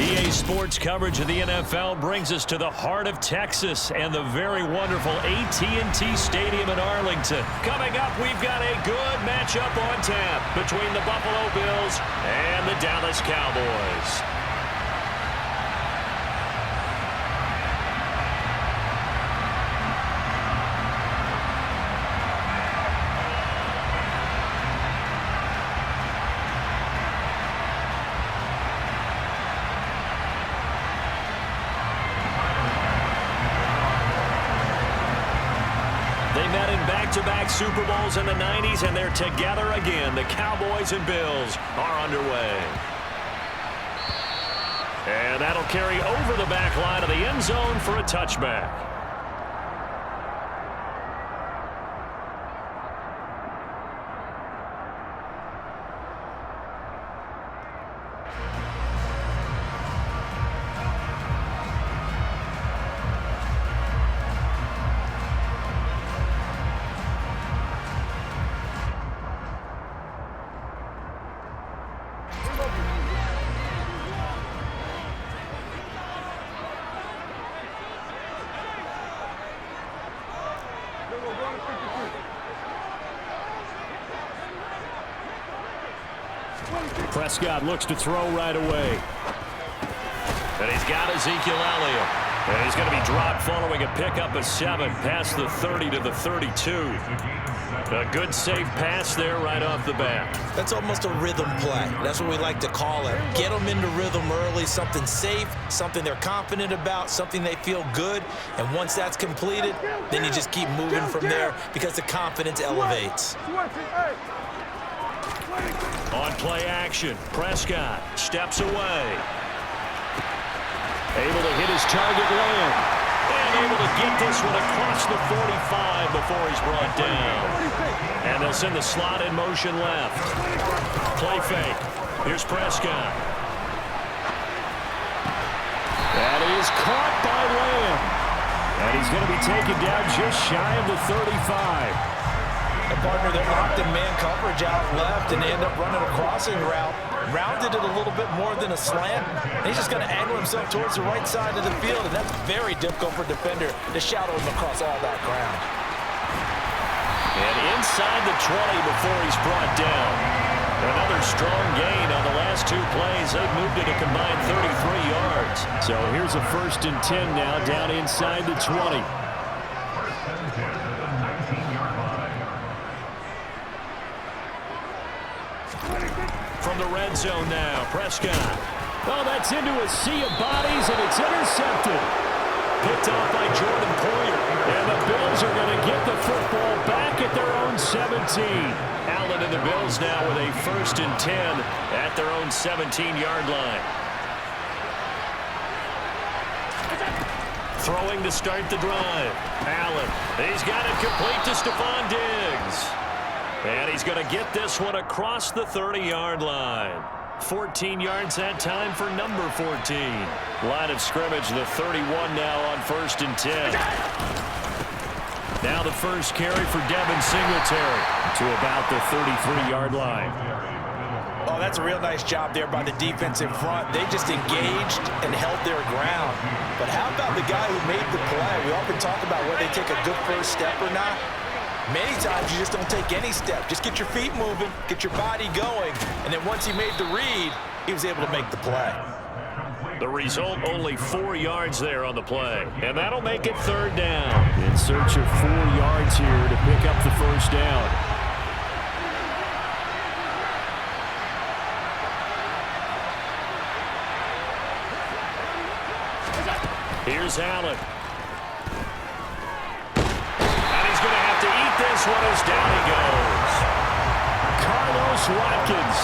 EA Sports coverage of the NFL brings us to the heart of Texas and the very wonderful AT&T Stadium in Arlington. Coming up, we've got a good matchup on tap between the Buffalo Bills and the Dallas Cowboys. They met in back-to-back Super Bowls in the 90s, and they're together again. The Cowboys and Bills are underway. And that'll carry over the back line of the end zone for a touchback. Prescott looks to throw right away. And he's got Ezekiel Elliott. And he's going to be dropped following a pickup of 7 past the 30 to the 32. A good safe pass there right off the bat. That's almost a rhythm play. That's what we like to call it. Get them into rhythm early, something safe, something they're confident about, something they feel good. And once that's completed, then you just keep moving from there because the confidence elevates. On play action, Prescott steps away. Able to hit his target land. And able to get this one across the 45 before he's brought down. And they'll send the slot in motion left. Play fake. Here's Prescott. That is caught by Lamb. And he's going to be taken down just shy of the 35. A partner that locked in man coverage out left, and they end up running a crossing route. Rounded it a little bit more than a slant. And he's just going to angle himself towards the right side of the field, and that's very difficult for a defender to shadow him across all that ground. And inside the 20 before he's brought down. Another strong gain on the last 2 plays. They've moved it a combined 33 yards. So here's a 1st and 10 now down inside the 20. From the red zone now, Prescott. Oh, that's into a sea of bodies, and it's intercepted. Picked off by Jordan Poyer. And the Bills are going to get the football back at their own 17. Allen and the Bills now with a 1st and 10 at their own 17-yard line. Throwing to start the drive. Allen, he's got it complete to Stephon Diggs. And he's going to get this one across the 30-yard line. 14 yards that time for number 14. Line of scrimmage, the 31 now on 1st and 10. Now the first carry for Devin Singletary to about the 33-yard line. Oh, that's a real nice job there by the defense in front. They just engaged and held their ground. But how about the guy who made the play? We often talk about whether they take a good first step or not. Many times you just don't take any step. Just get your feet moving, get your body going, and then once he made the read, he was able to make the play. The result, only 4 yards there on the play, and that'll make it 3rd down. In search of 4 yards here to pick up the 1st down. Here's Allen. This one is down he goes. Carlos Watkins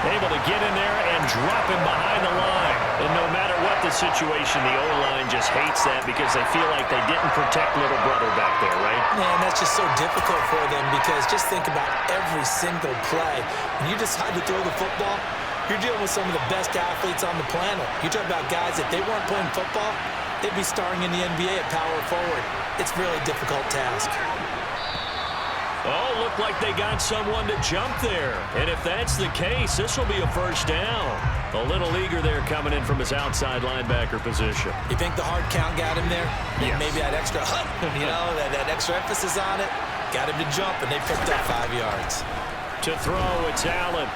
able to get in there and drop him behind the line. And no matter what the situation, the O-line just hates that because they feel like they didn't protect little brother back there, right? Man, that's just so difficult for them because just think about every single play. When you decide to throw the football, you're dealing with some of the best athletes on the planet. You talk about guys, if they weren't playing football, they'd be starring in the NBA at power forward. It's a really difficult task. Oh, look like they got someone to jump there. And if that's the case, this will be a first down. A little eager there coming in from his outside linebacker position. You think the hard count got him there? Yes. Maybe that extra that extra emphasis on it got him to jump, and they picked up 5 yards. To throw, it's Allen.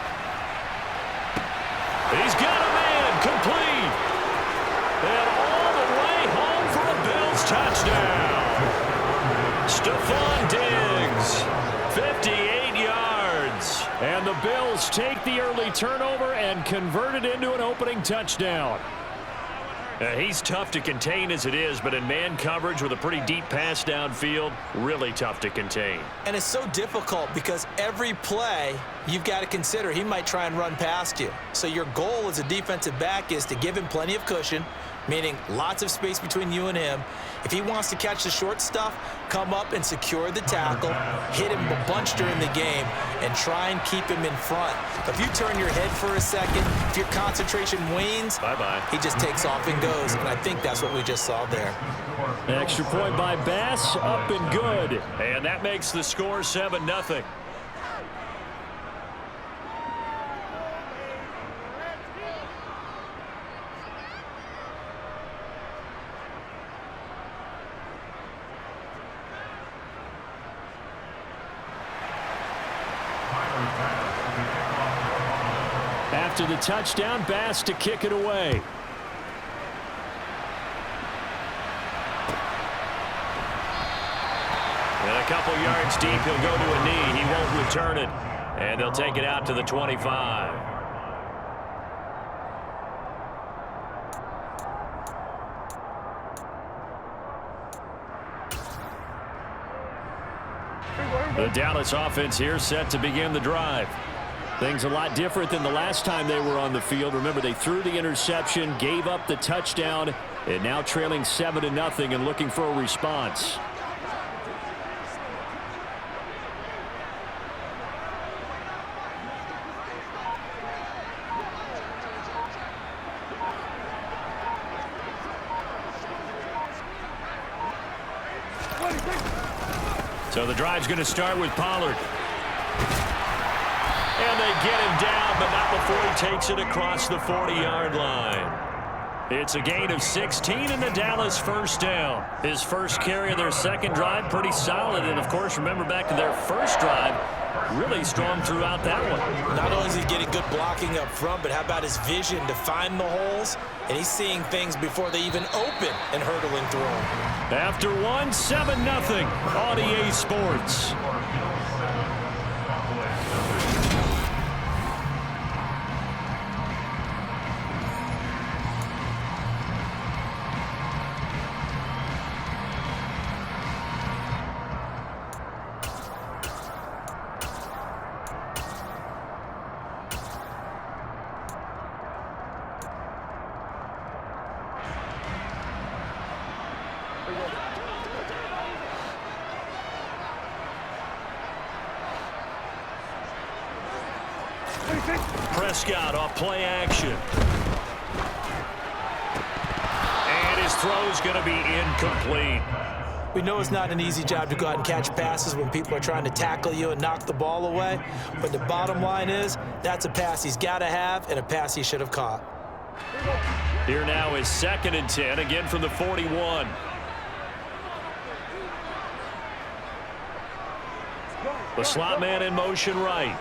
He's got a man, complete. And all the way home for a Bills touchdown. Stephon Diggs, 58 yards. And the Bills take the early turnover and convert it into an opening touchdown. He's tough to contain as it is, but in man coverage with a pretty deep pass downfield, really tough to contain. And it's so difficult because every play you've got to consider he might try and run past you. So your goal as a defensive back is to give him plenty of cushion, meaning lots of space between you and him. If he wants to catch the short stuff, come up and secure the tackle, hit him a bunch during the game, and try and keep him in front. If you turn your head for a second, if your concentration wanes, bye-bye. He just takes off and goes, and I think that's what we just saw there. An extra point by Bass, up and good. And that makes the score 7-0. After the touchdown, Bass to kick it away. And a couple yards deep, he'll go to a knee. He won't return it. And they'll take it out to the 25. The Dallas offense here set to begin the drive. Things a lot different than the last time they were on the field. Remember, they threw the interception, gave up the touchdown, and now trailing 7-0 and looking for a response. So the drive's going to start with Pollard. And they get him down, but not before he takes it across the 40-yard line. It's a gain of 16 and the Dallas first down. His first carry of their second drive, pretty solid. And, of course, remember back to their first drive, really strong throughout that one. Not only is he getting good blocking up front, but how about his vision to find the holes? And he's seeing things before they even open and hurdling through them. After 7-0 on EA Sports. Prescott off play action. And his throw's going to be incomplete. We know it's not an easy job to go out and catch passes when people are trying to tackle you and knock the ball away. But the bottom line is that's a pass he's got to have and a pass he should have caught. Here now is 2nd and 10, again from the 41. The slot man in motion right.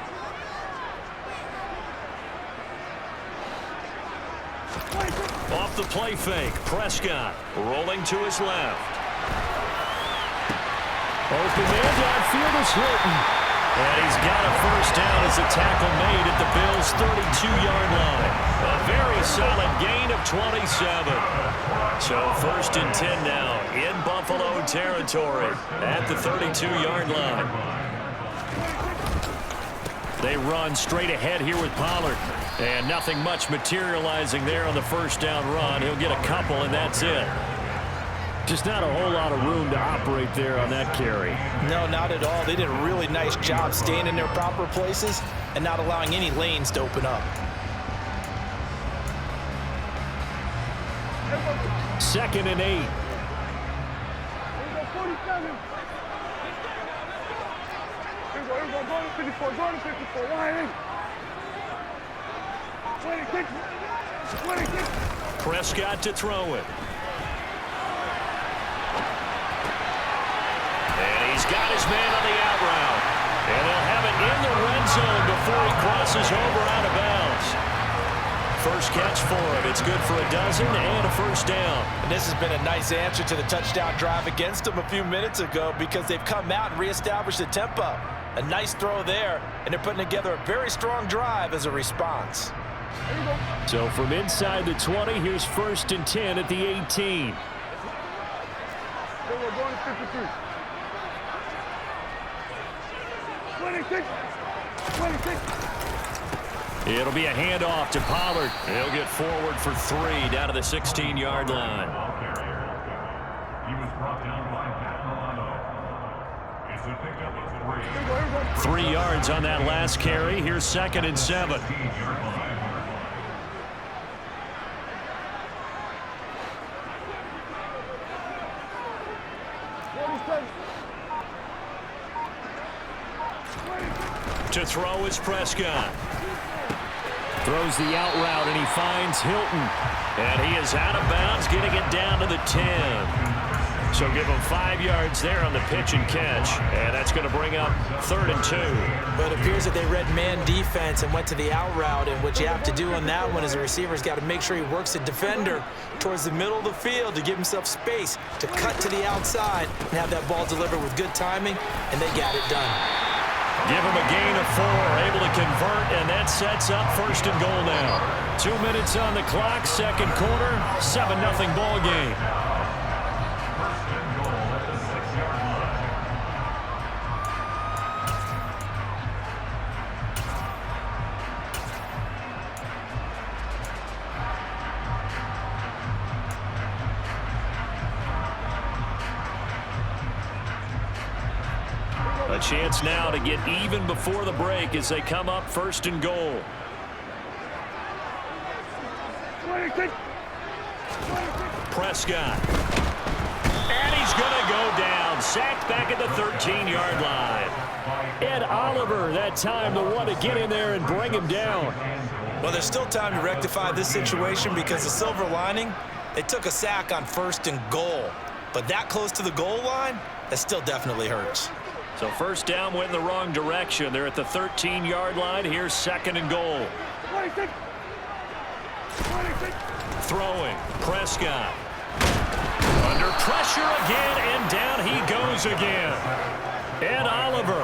Off the play fake, Prescott rolling to his left. Open man downfield is Hilton. And he's got a first down as a tackle made at the Bills' 32-yard line. A very solid gain of 27. So 1st and 10 now in Buffalo territory at the 32-yard line. They run straight ahead here with Pollard. And nothing much materializing there on the first down run. He'll get a couple, and that's it. Just not a whole lot of room to operate there on that carry. No, not at all. They did a really nice job staying in their proper places and not allowing any lanes to open up. 2nd and 8. Prescott to throw it. And he's got his man on the out route. And they'll have it in the red zone before he crosses over out of bounds. First catch for him. It's good for a dozen and a first down. And this has been a nice answer to the touchdown drive against them a few minutes ago because they've come out and reestablished the tempo. A nice throw there, and they're putting together a very strong drive as a response. So from inside the 20, here's 1st and 10 at the 18. We're going to 53. 26. 26. It'll be a handoff to Pollard. He'll get forward for 3 down to the 16-yard line. He was brought down by Pat Milano. It's a pickup of 3 yards on that last carry. Here's 2nd and 7. To throw is Prescott. Throws the out route, and he finds Hilton. And he is out of bounds, getting it down to the 10. So give him 5 yards there on the pitch and catch. And that's going to bring up 3rd and 2. But it appears that they read man defense and went to the out route. And what you have to do on that one is the receiver's got to make sure he works the defender towards the middle of the field to give himself space to cut to the outside and have that ball delivered with good timing. And they got it done. Give him a gain of 4, able to convert, and that sets up 1st and goal now. 2 minutes on the clock, 2nd quarter, 7-0 ball game. A chance now to get even before the break as they come up 1st and goal. 26. Prescott. And he's going to go down. Sacked back at the 13-yard line. Ed Oliver, that time the one to get in there and bring him down. Well, there's still time to rectify this situation because the silver lining, they took a sack on 1st and goal. But that close to the goal line, that still definitely hurts. So 1st down went in the wrong direction. They're at the 13-yard line. Here's 2nd and goal. 26. 26. Throwing. Prescott. Under pressure again, and down he goes again. Ed Oliver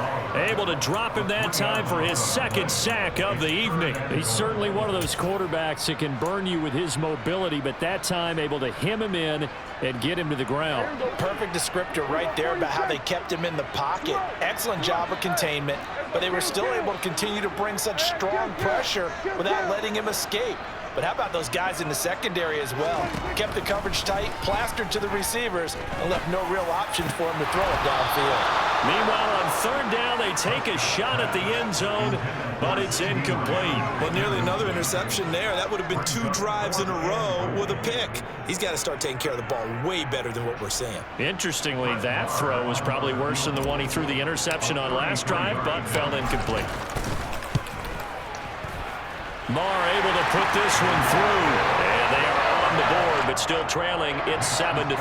able to drop him that time for his 2nd sack of the evening. He's certainly one of those quarterbacks that can burn you with his mobility, but that time able to hem him in and get him to the ground. Perfect descriptor right there about how they kept him in the pocket. Excellent job of containment, but they were still able to continue to bring such strong pressure without letting him escape. But how about those guys in the secondary as well? Kept the coverage tight, plastered to the receivers, and left no real options for him to throw it downfield. Meanwhile, on 3rd down, they take a shot at the end zone, but it's incomplete. Well, nearly another interception there. That would have been 2 drives in a row with a pick. He's got to start taking care of the ball way better than what we're seeing. Interestingly, that throw was probably worse than the one he threw the interception on last drive, but fell incomplete. Marr able to put this one through, and they are on the board, but still trailing. It's 7-3.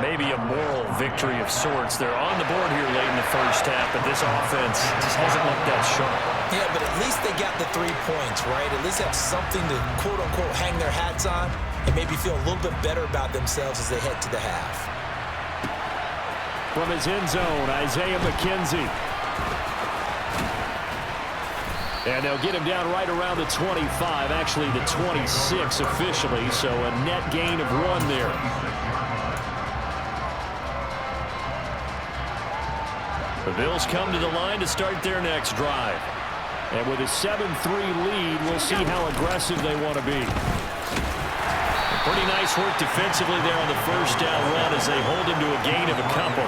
Maybe a moral victory of sorts. They're on the board here late in the 1st half, but this offense just hasn't looked that sharp. Yeah, but at least they got the 3 points, right? At least have something to, quote-unquote, hang their hats on and maybe feel a little bit better about themselves as they head to the half. From his end zone, Isaiah McKenzie. And they'll get him down right around the 25, actually the 26 officially, so a net gain of 1 there. The Bills come to the line to start their next drive. And with a 7-3 lead, we'll see how aggressive they want to be. Pretty nice work defensively there on the 1st down run as they hold him to a gain of a couple.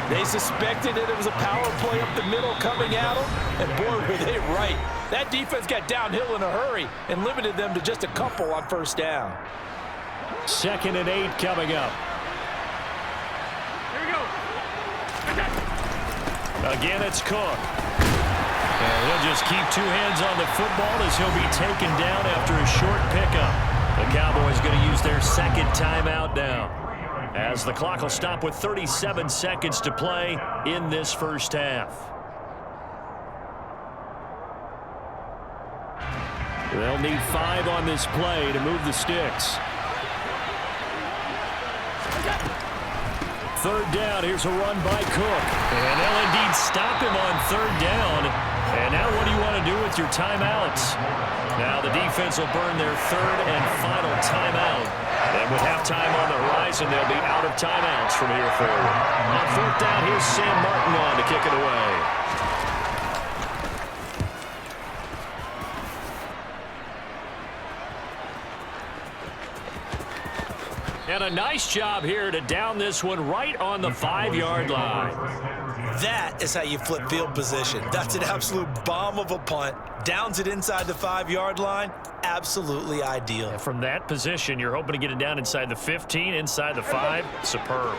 They suspected that it was a power play up the middle coming at them, and boy, were they right. That defense got downhill in a hurry and limited them to just a couple on 1st down. 2nd and 8 coming up. Here we go. Again, it's Cook. And he'll just keep two hands on the football as he'll be taken down after a short pickup. The Cowboys going to use their second timeout now, as the clock will stop with 37 seconds to play in this first half. They'll need 5 on this play to move the sticks. Third down, here's a run by Cook. And they'll indeed stop him on third down. And now what do you want to do with your timeouts? Now the defense will burn their third and final timeout. And with halftime on the horizon, they'll be out of timeouts from here forward. On fourth down, here's Sam Martin on to kick it away. And a nice job here to down this one right on the 5-yard line. That is how you flip field position. That's an absolute bomb of a punt. Downs it inside the 5-yard line. Absolutely ideal. And from that position, you're hoping to get it down inside the 15, inside the 5. Superb.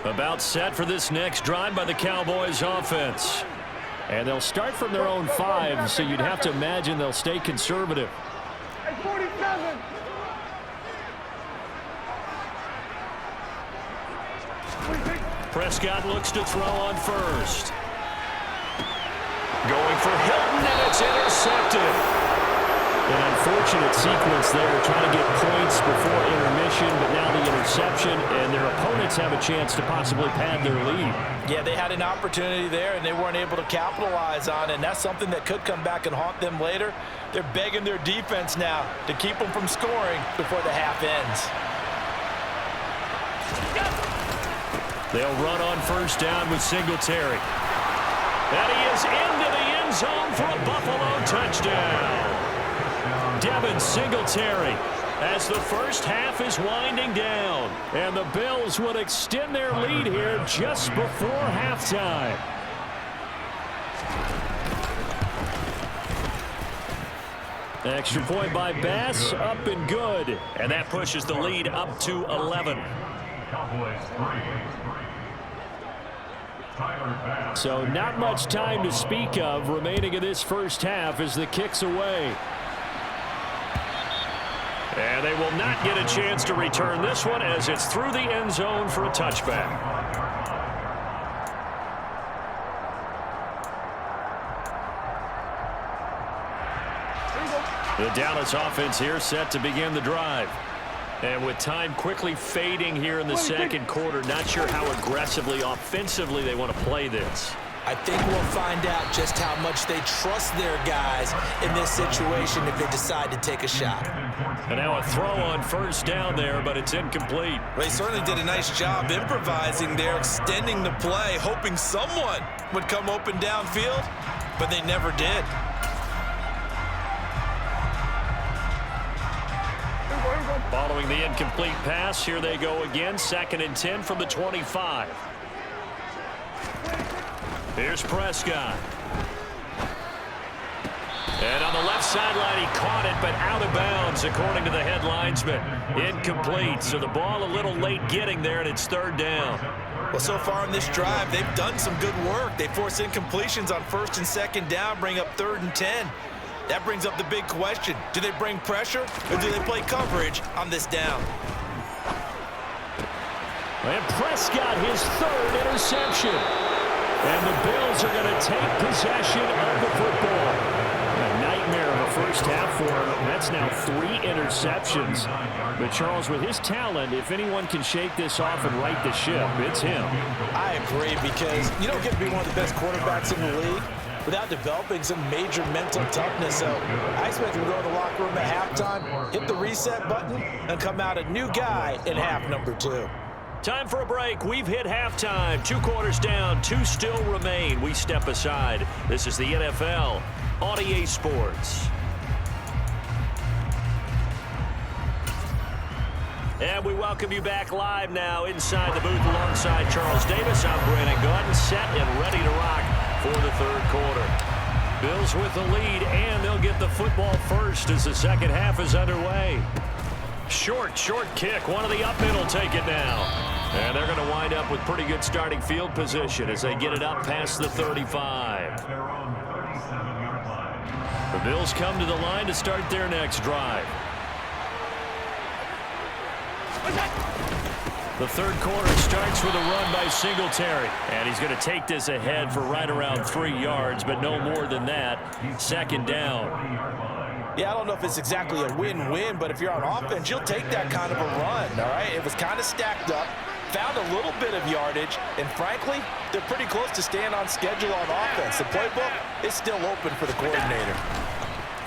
About set for this next drive by the Cowboys offense. And they'll start from their own 5, so you'd have to imagine they'll stay conservative. 47. Prescott looks to throw on first. Going for Hilton, and it's intercepted. An unfortunate sequence there, trying to get points before intermission, but now the interception, and their opponents have a chance to possibly pad their lead. Yeah, they had an opportunity there, and they weren't able to capitalize on it, and that's something that could come back and haunt them later. They're begging their defense now to keep them from scoring before the half ends. They'll run on first down with Singletary. And he is into the end zone for a Buffalo touchdown. Devin Singletary, as the first half is winding down. And the Bills would extend their lead here just before halftime. Extra point by Bass, up and good. And that pushes the lead up to 11. Cowboys 3. So not much time to speak of remaining in this first half as the kick's away. And they will not get a chance to return this one as it's through the end zone for a touchback. The Dallas offense here set to begin the drive. And with time quickly fading here in the second quarter, not sure how aggressively, offensively they want to play this. I think we'll find out just how much they trust their guys in this situation if they decide to take a shot. And now a throw on first down there, but it's incomplete. Well, they certainly did a nice job improvising there, extending the play, hoping someone would come open downfield, but they never did. Following the incomplete pass, here they go again. 2nd and 10 from the 25. Here's Prescott. And on the left sideline, he caught it, but out of bounds, according to the head linesman. Incomplete, so the ball a little late getting there, and it's 3rd down. Well, so far in this drive, they've done some good work. They force incompletions on 1st and 2nd down, bring up 3rd and 10. That brings up the big question. Do they bring pressure or do they play coverage on this down? And Prescott, his 3rd interception. And the Bills are going to take possession of the football. A nightmare of a first half for him. That's now 3 interceptions. But Charles, with his talent, if anyone can shake this off and right the ship, it's him. I agree, because you don't get to be one of the best quarterbacks in the league without developing some major mental toughness. So I expect him to go in the locker room at halftime, hit the reset button, and come out a new guy in half number 2. Time for a break. We've hit halftime. 2 quarters down, 2 still remain. We step aside. This is the NFL on EA Sports. And we welcome you back live now inside the booth alongside Charles Davis. I'm Brandon Gordon, set and ready to rock for the 3rd quarter. Bills with the lead, and they'll get the football first as the second half is underway. Short kick. One of the up middle take it now. And they're going to wind up with pretty good starting field position as they get it up past the 35. The Bills come to the line to start their next drive. The third quarter starts with a run by Singletary. And he's going to take this ahead for right around 3 yards, but no more than that. Second down. Yeah, I don't know if it's exactly a win-win, but if you're on offense, you'll take that kind of a run, all right? It was kind of stacked up, found a little bit of yardage, and frankly, they're pretty close to staying on schedule on offense. The playbook is still open for the coordinator.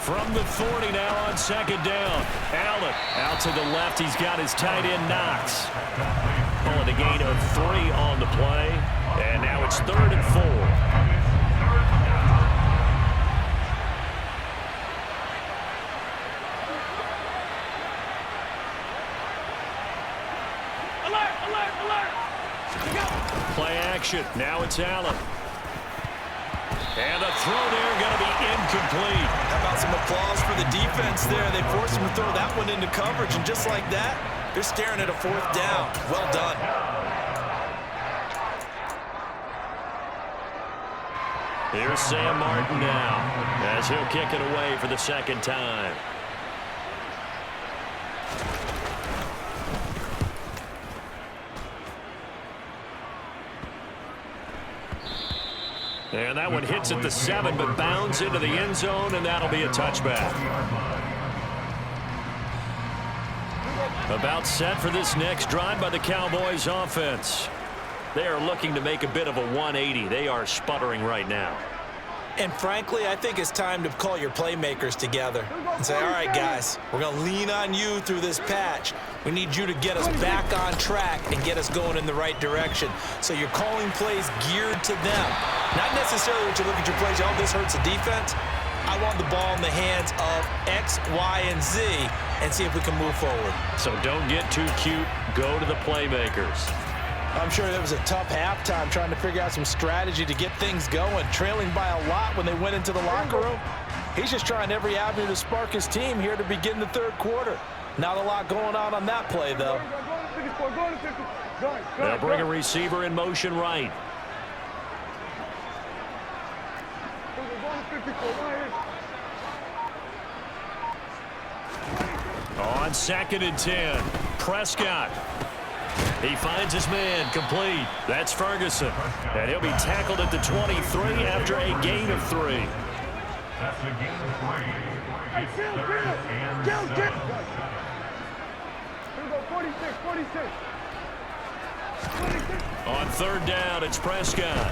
From the 40 now on second down. Allen out to the left. He's got his tight end Knox. Pulling a gain of 3 on the play. And now it's 3rd and 4. Play action. Now it's Allen. And the throw there going to be incomplete. How about some applause for the defense there? They forced him to throw that one into coverage, and just like that, they're staring at a 4th down. Well done. Here's Sam Martin now as he'll kick it away for the second time. And that one hits at the 7, but bounds into the end zone, and that'll be a touchback. About set for this next drive by the Cowboys offense. They are looking to make a bit of a 180. They are sputtering right now. And frankly, I think it's time to call your playmakers together and say, all right, guys, we're going to lean on you through this patch. We need you to get us back on track and get us going in the right direction. So you're calling plays geared to them. Not necessarily when you look at your plays, oh, this hurts the defense. I want the ball in the hands of X, Y, and Z and see if we can move forward. So don't get too cute. Go to the playmakers. I'm sure that was a tough halftime trying to figure out some strategy to get things going, trailing by a lot when they went into the locker room. He's just trying every avenue to spark his team here to begin the third quarter. Not a lot going on that play, though. They'll bring a receiver in motion right. On 2nd and 10, Prescott. He finds his man, complete. That's Ferguson. And he'll be tackled at the 23 after a gain of 3. That's a gain of 3. It's 3rd and 7. Here we go, 46, 46. On 3rd down, it's Prescott.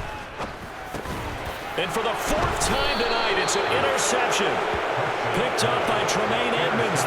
And for the 4th time tonight, it's an interception. Picked up by Tremaine Edmonds.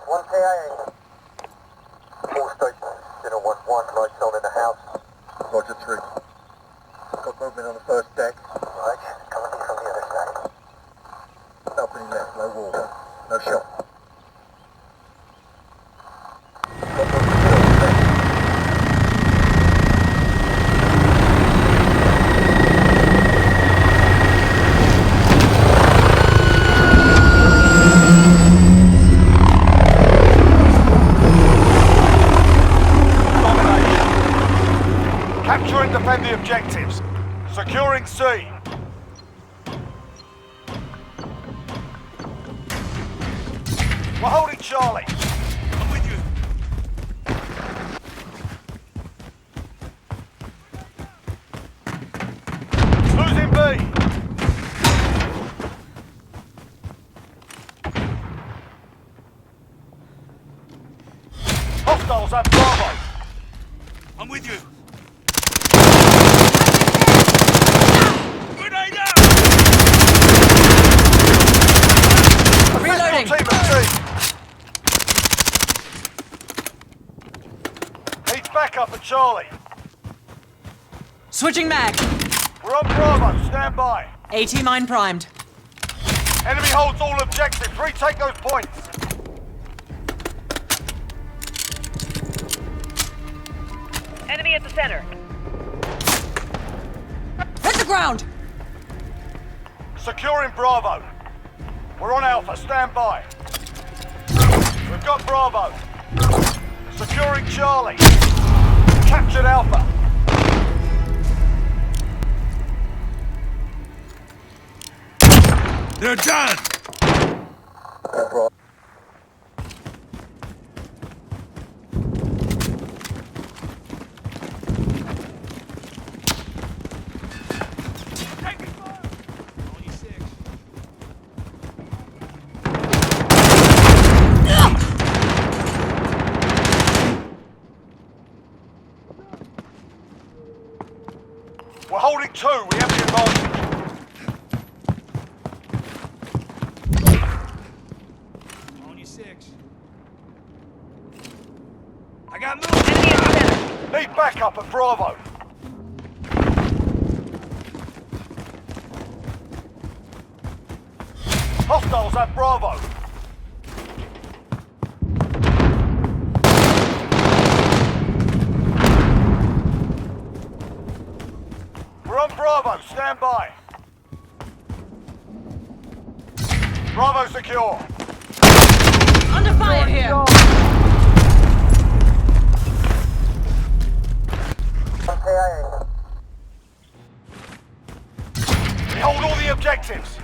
One KIA. Four stations, 011, lights on in the house. Roger 3. Got movement on the first deck. Right, coming in from the other side. Balcony left, no water, no shot. Got movement on the deck. Capture and defend the objectives. Securing C. We're holding Charlie. I'm with you. Losing B. Hostiles at Bravo. I'm with you. Reloading. Team of T. Needs backup at Charlie. Switching mag. We're on Bravo. Stand by. AT mine primed. Enemy holds all objectives. Retake those points. Enemy at the center. Hit the ground. Securing Bravo. We're on Alpha. Stand by. We've got Bravo. Securing Charlie. Captured Alpha. They're done! We're holding 2. We have the advantage. On your 6. I got movement. Enemy at the center. Need backup at Bravo. Hostiles at Bravo. We're on Bravo. Stand by. Bravo secure. Under fire here. One KIA. We hold all the objectives.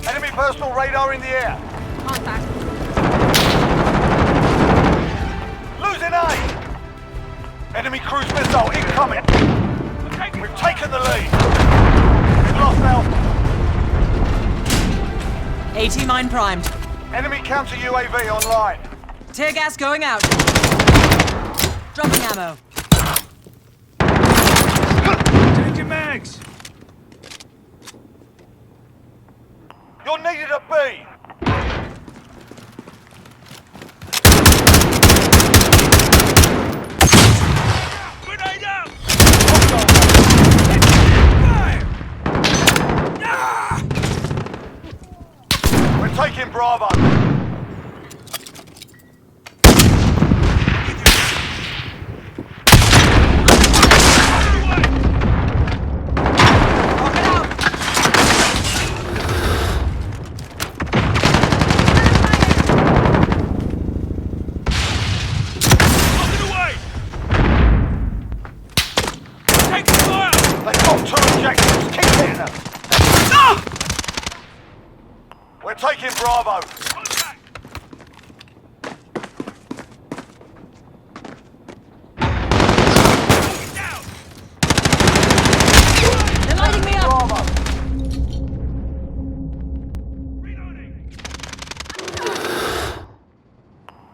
Enemy personal radar in the air. Contact. Losing A. Enemy cruise missile incoming. We've taken the lead. We've lost Alpha. AT mine primed. Enemy counter UAV online. Tear gas going out. Dropping ammo. Take your mags! You're needed at B. Grenade out! We're taking Bravo. We're taking Bravo. They're lighting me up. Bravo.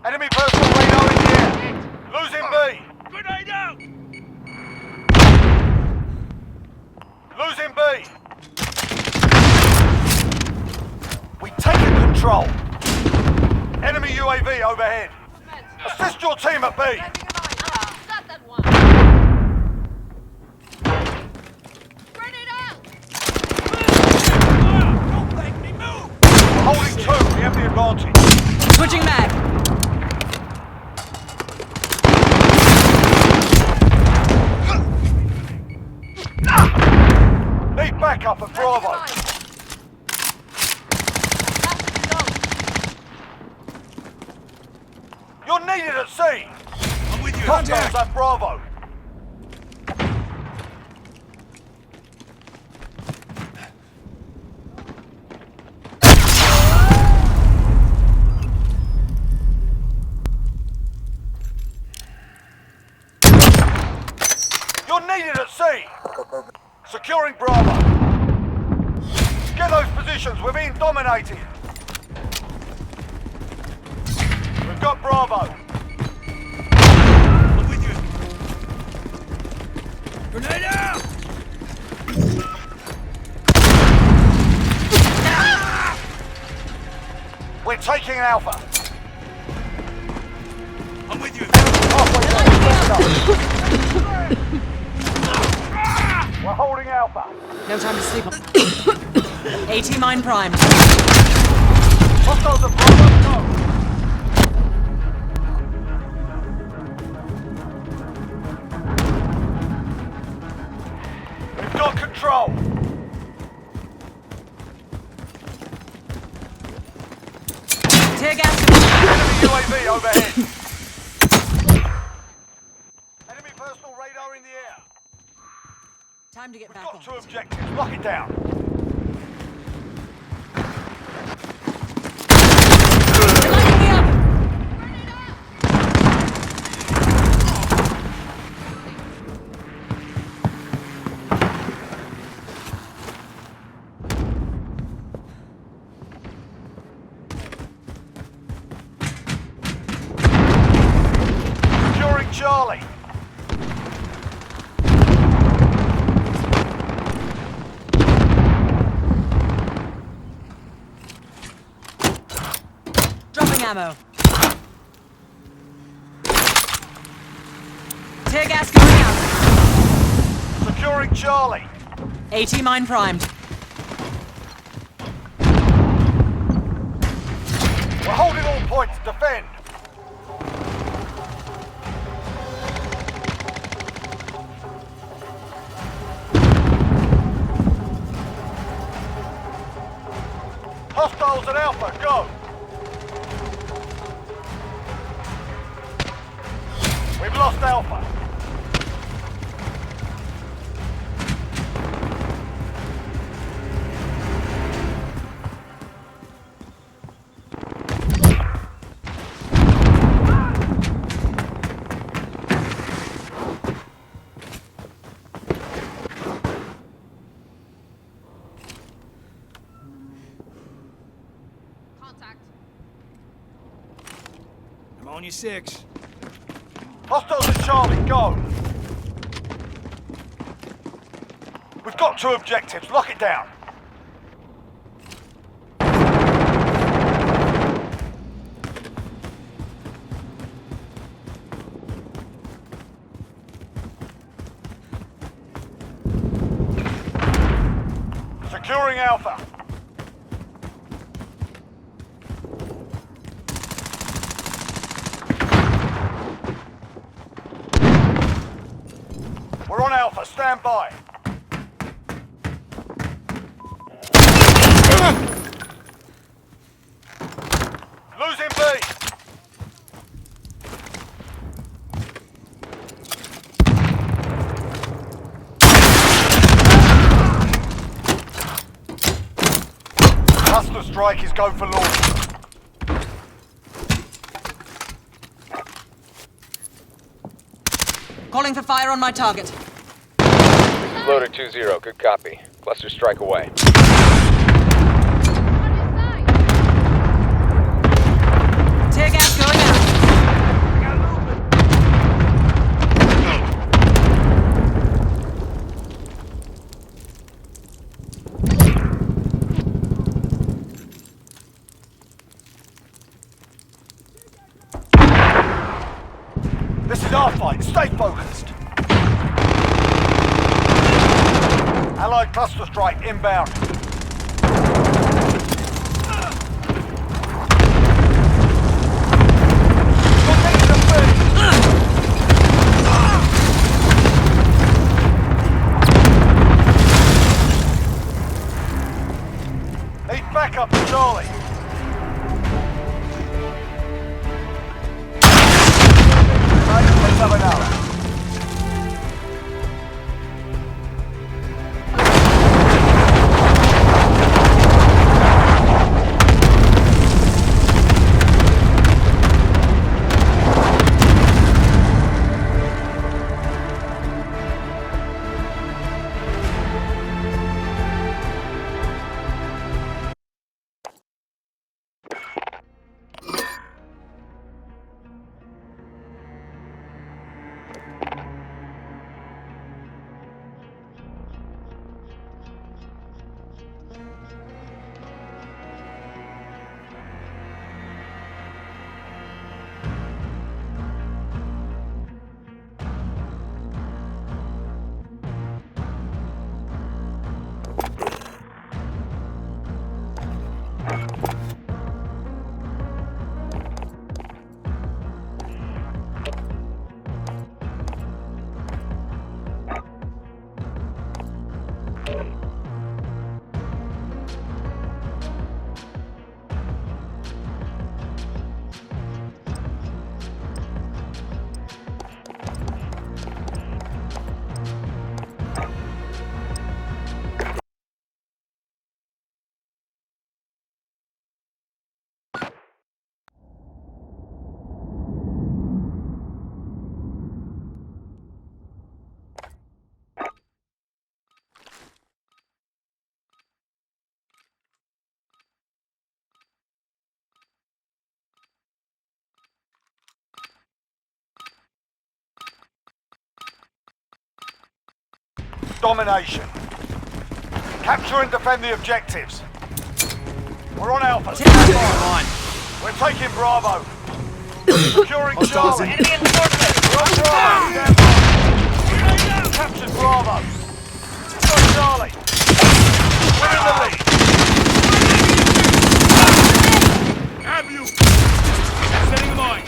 Enemy personal radar in the air. Losing B. Grenade out! Losing B. We've taken control. Enemy UAV overhead. Assist your team at B. Holding 2, we have the advantage. Switching mag. Need backup at Bravo. You're needed at C. I'm with you. Hostiles at Bravo. You're needed at C. Securing Bravo. Get those positions, we're being dominated. We've got Bravo. I'm with you. Grenade out! We're taking Alpha. I'm with you. We're holding Alpha. No time to sleep. AT mine primed. Hostiles at Bravo, go. We've got control. Tear gas. Enemy UAV overhead. Enemy personal radar in the air. Time to get We've back got on. 2 objectives. Lock it down. They're lighting me up. Securing Charlie. Dropping ammo. Tear gas going out. Securing Charlie. AT mine primed. We're holding all points. Defend. Hostiles at Alpha, go! We've lost Alpha. I'm on your 6. Hostiles at Charlie, go! We've got 2 objectives, lock it down. Alpha. We're on Alpha, stand by. Losing B. Cluster strike is go for launch. Calling for fire on my target. This is Loader 2-0. Good copy. Cluster strike away. Tear gas going out. This is our fight. Stay focused. Allied cluster strike inbound. Need backup to Charlie. Let's have another. Domination. Capture and defend the objectives. We're on Alpha. Stand by. We're taking Bravo. Securing Charlie. Enemy enforcement. We're on Bravo. Stand by. Captured Bravo. Got Charlie. We're in the lead. Have you? Setting a mine.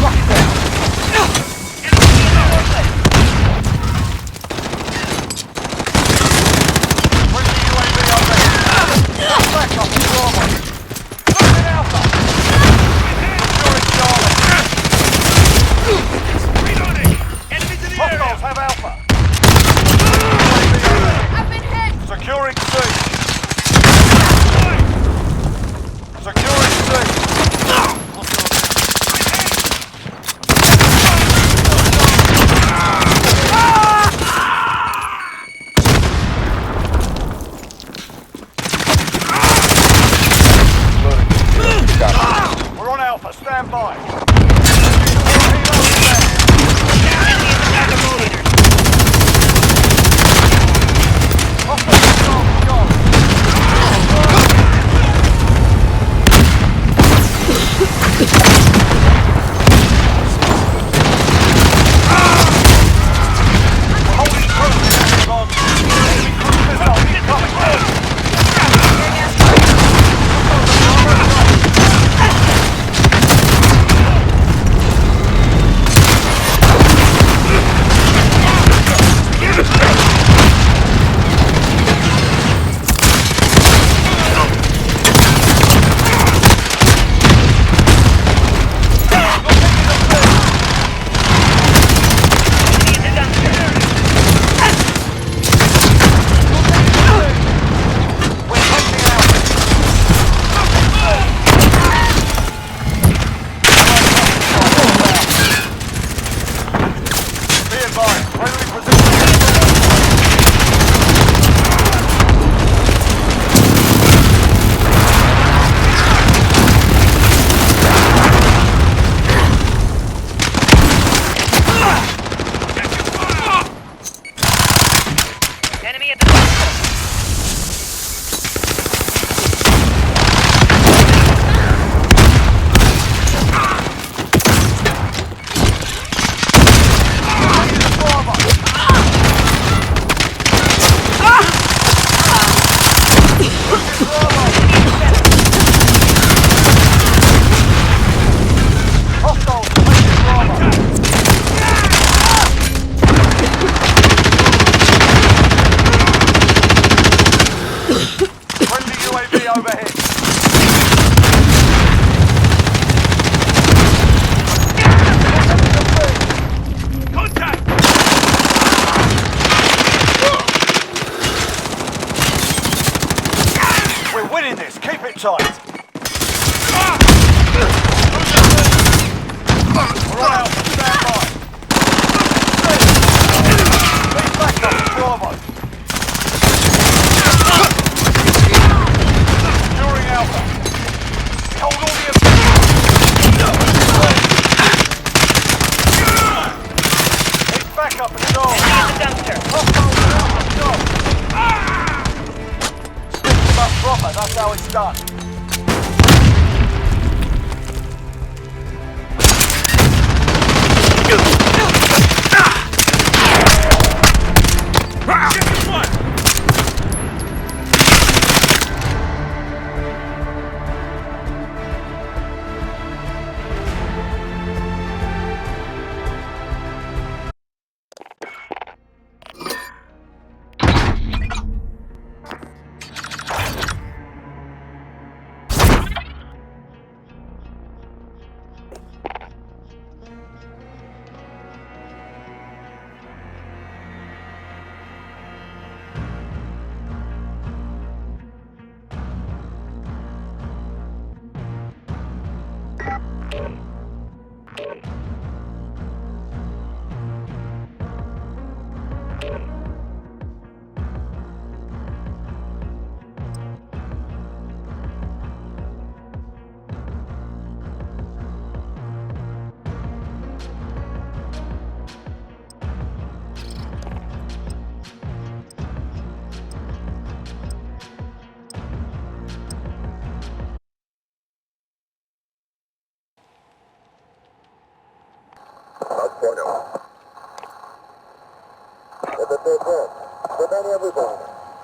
Lock it down. Friendly UAV overhead. Back up and Bravo. Look Alpha. Securing Charlie. Reloading! Enemies in the Hostiles area! have Alpha. I've been hit! Securing C. Securing C. We're on Alpha. Stand by. Enemy at the cluster. tight. We're on out. Stand by. Lead back up. Bravo. Securing Alpha. Hold all the Lead back up and go. Enemy at the dumpster. Hostiles are Alpha. Go. Stick them up proper. That's how it's done. Задание выполнено.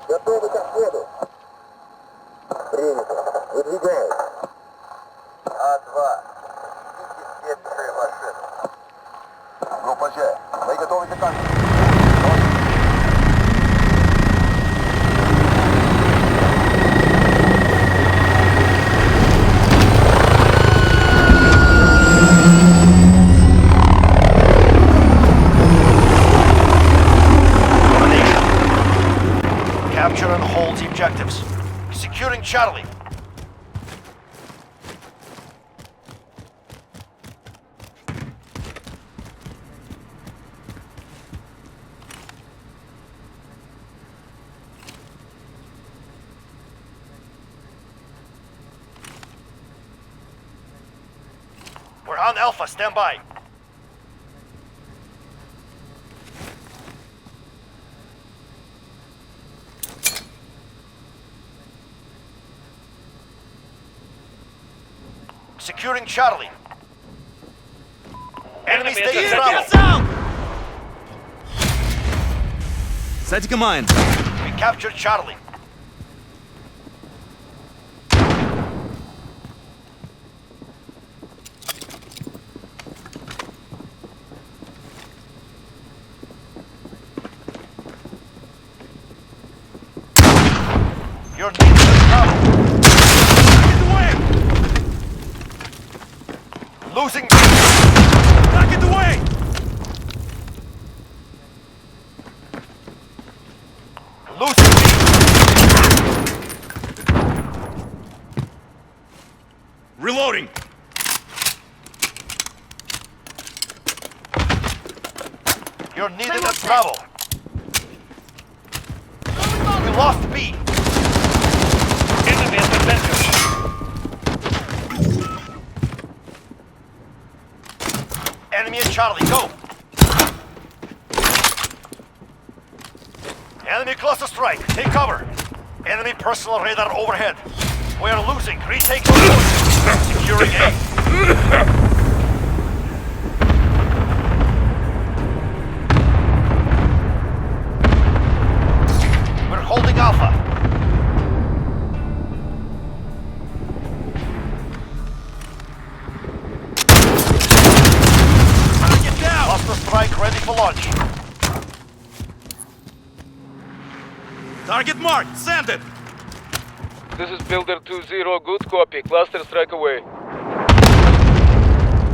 Готовы к отходу. Принято. Выдвигаем. А2. Видите следующую машину. objectives. Securing Charlie. We're on Alpha, stand by. Securing Charlie. Enemy station Bravo. Set command. We captured Charlie. You're needed to Bravo. Get away! Losing. Back in the way! Losing me! Reloading. You're needed at Bravo. We lost B. Enemy at the center. Enemy at Charlie, go! Enemy cluster strike, take cover. Enemy personal radar overhead. We are losing, retake those points. Securing A. We're holding Alpha. Cluster strike ready for launch. Target marked. Send it. This is Builder 2-0. Good copy. Cluster strike away.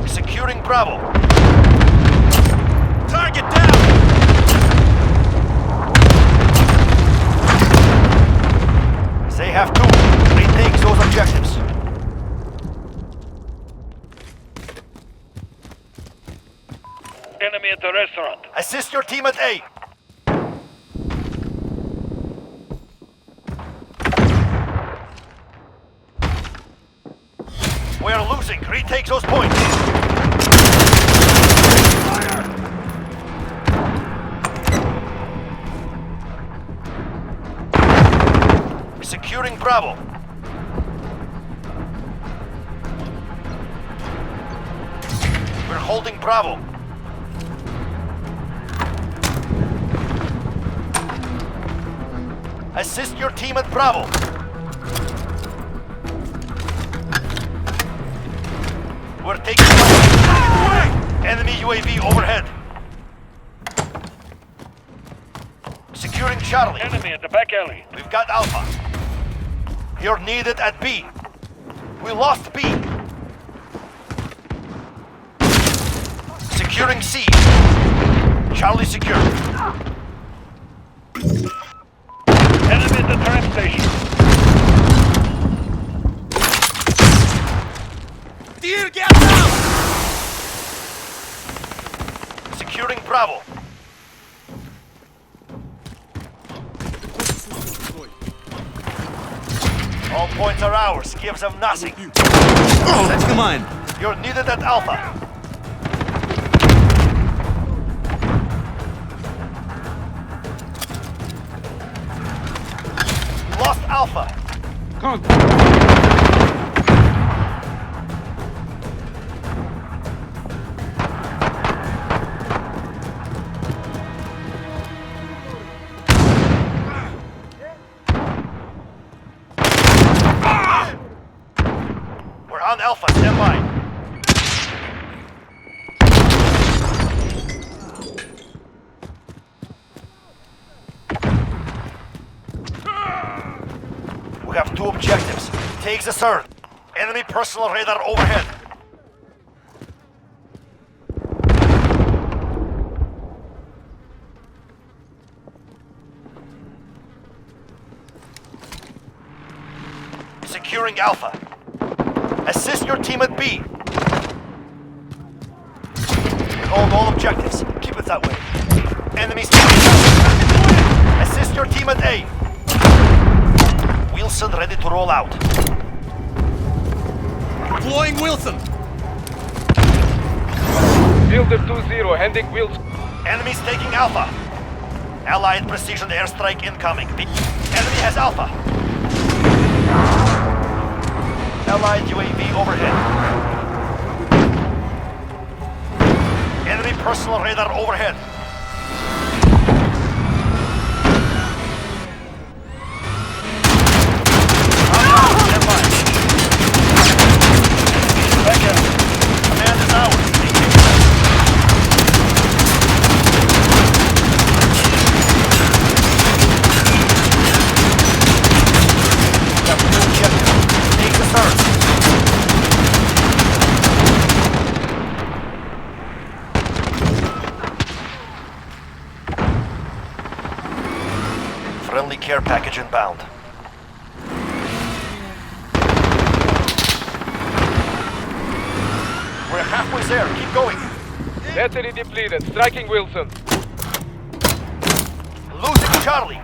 Securing Bravo. Target down. They have two. Retake those objectives. Enemy at the restaurant. Assist your team at A. We are losing. Retake those points. Fire! Securing Bravo. We're holding Bravo. Assist your team at Bravo. We're taking enemy UAV overhead. Securing Charlie. Enemy at the back alley. We've got Alpha. You're needed at B. We lost B. Securing C. Charlie secured. Enemy at the train station. Dear, get down! Securing Bravo. All points are ours. Gives them nothing. Set command. You're needed at Alpha. Lost Alpha. We're on Alpha. Stand by. We have two objectives. Take the third. Enemy personal radar overhead. Securing Alpha. Assist your team at B. Hold all objectives. Keep it that way. Enemies taking Alpha. Assist your team at A. Wilson ready to roll out. Deploying Wilson. Fielder 2-0, handing Wilson. Enemies taking Alpha. Allied precision airstrike incoming. Enemy has Alpha. Allied UAV overhead. Enemy personal radar overhead. Stand by. Back in. Command is ours. Friendly care package inbound. We're halfway there. Keep going. Battery depleted. Striking Wilson. Losing Charlie.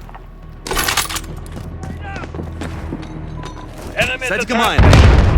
Enemy Set at to the command. trap station.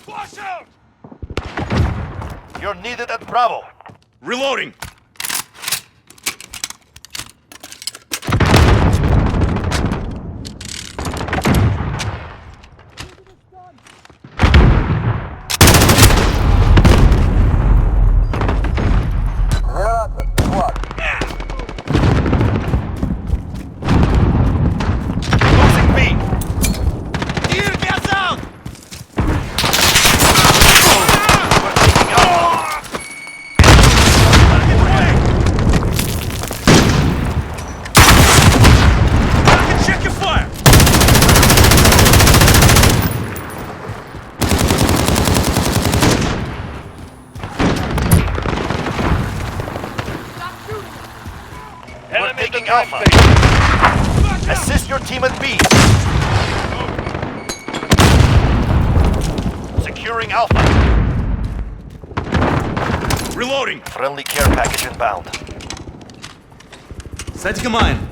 Flash out! You're needed at Bravo. Reloading. Losing B. Dear, get out! We're taking Alpha. Check your fire. We're Enemy at the taking trap Alpha. station. Assist your team at B. Securing Alpha. Reloading. Friendly care package inbound. Set to command.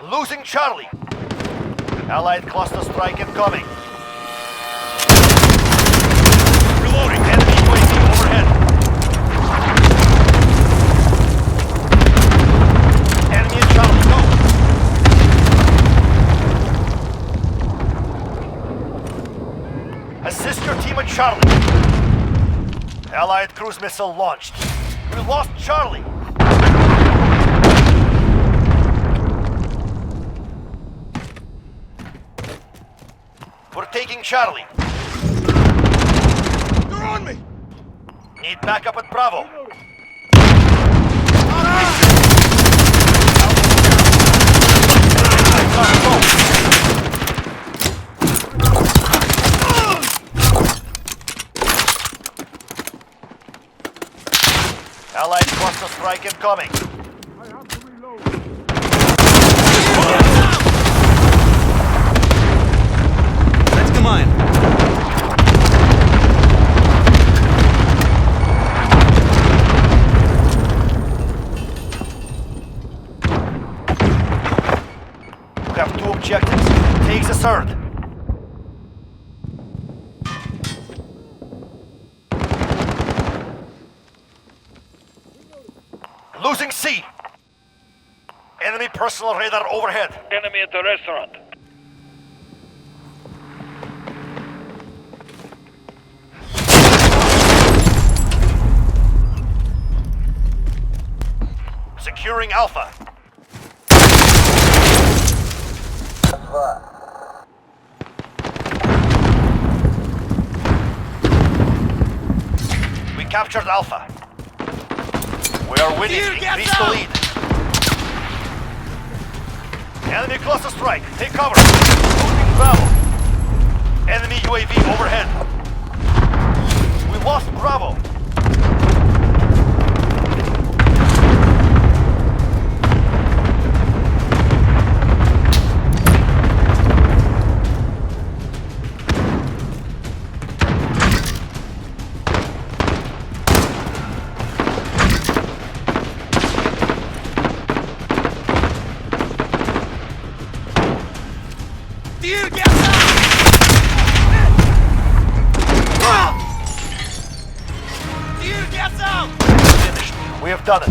Losing Charlie. Allied cluster strike incoming. Reloading. Enemy UAV overhead. Enemy at Charlie, go. Assist your team at Charlie. Allied cruise missile launched. We lost Charlie. We're taking Charlie. They're on me. Need backup at Bravo. Allied cluster strike incoming. Set to command. We have two objectives. Takes a third. Losing C. Enemy personal radar overhead. Enemy at the restaurant. Securing Alpha. We captured Alpha. We are winning. Increase the lead. Enemy cluster strike. Take cover. Losing Bravo. Enemy UAV overhead. We lost Bravo. We have done it.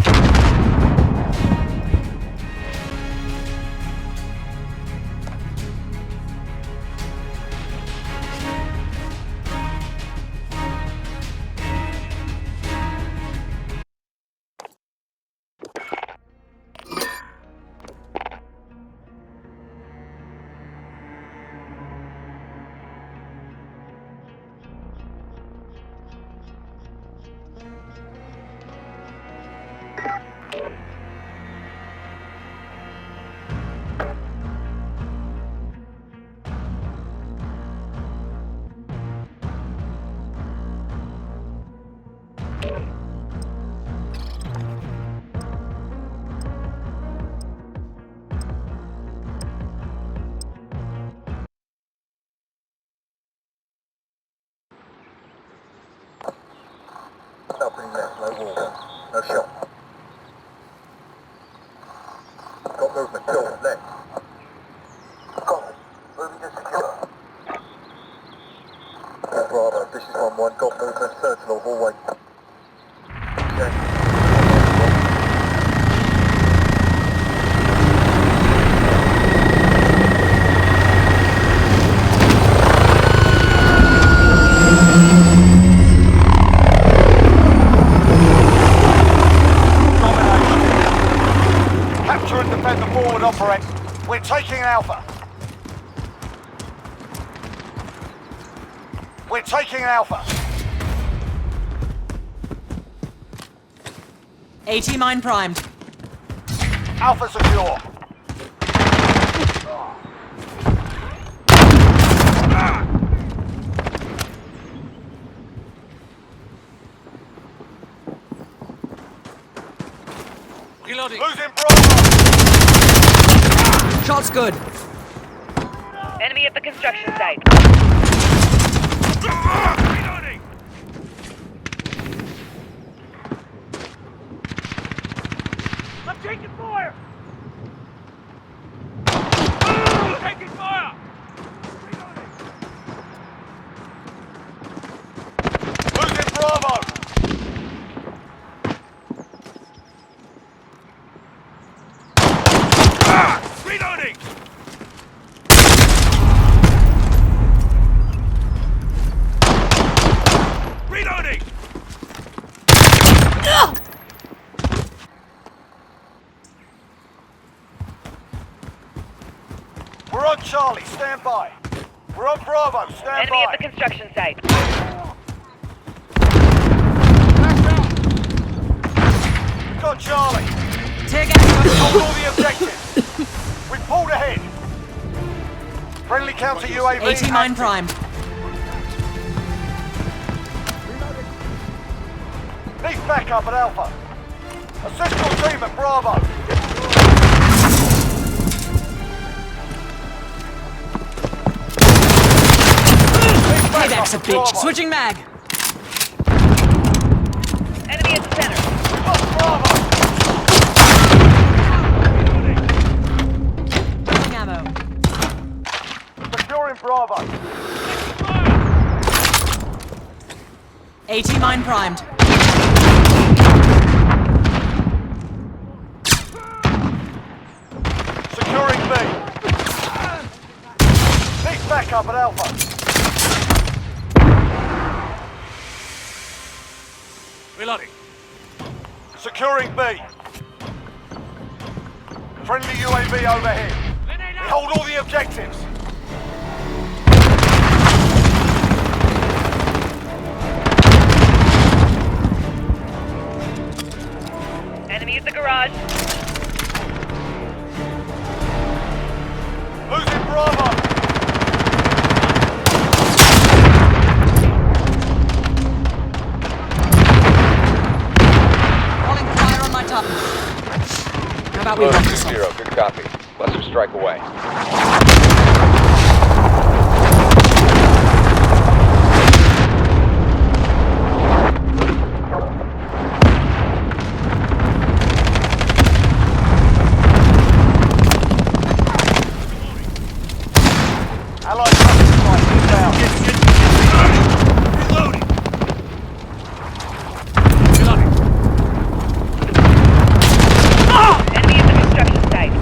Opening left, no wall. No shot. Got movement, short, left. Got it. Moving to secure. Bravo, this is 1-1. Got movement, sentinel, hallway. Okay. Defend the forward operate. We're taking Alpha. We're taking Alpha. AT mine primed. Alpha secure. Reloading. Losing Bravo. Shot's good. Enemy at the construction site. Reloading. I'm taking fire! Taking fire. Losing Bravo. Reloading. Reloading. We're on Charlie, stand by. We're on Bravo, stand Enemy by. at the construction site. We've got Charlie. Take out. Hold all the objectives. We've pulled ahead. Friendly counter UAV. AT mine primed. Need backup at Alpha. Assist your team at Bravo. Payback's a bitch. Switching mag. Enemy at the center. We've got Bravo. Throwing ammo. Securing Bravo. AT mine primed. Securing B. Need backup at Alpha. Reloading. Securing B. Friendly UAV overhead. We hold all the objectives. Enemy at the garage. Losing Bravo. Calling fire on my top. How about we Loader lock this one? 2-0, good copy. Cluster strike away. Allied cluster strike inbound. Reloading. Enemy at the construction site.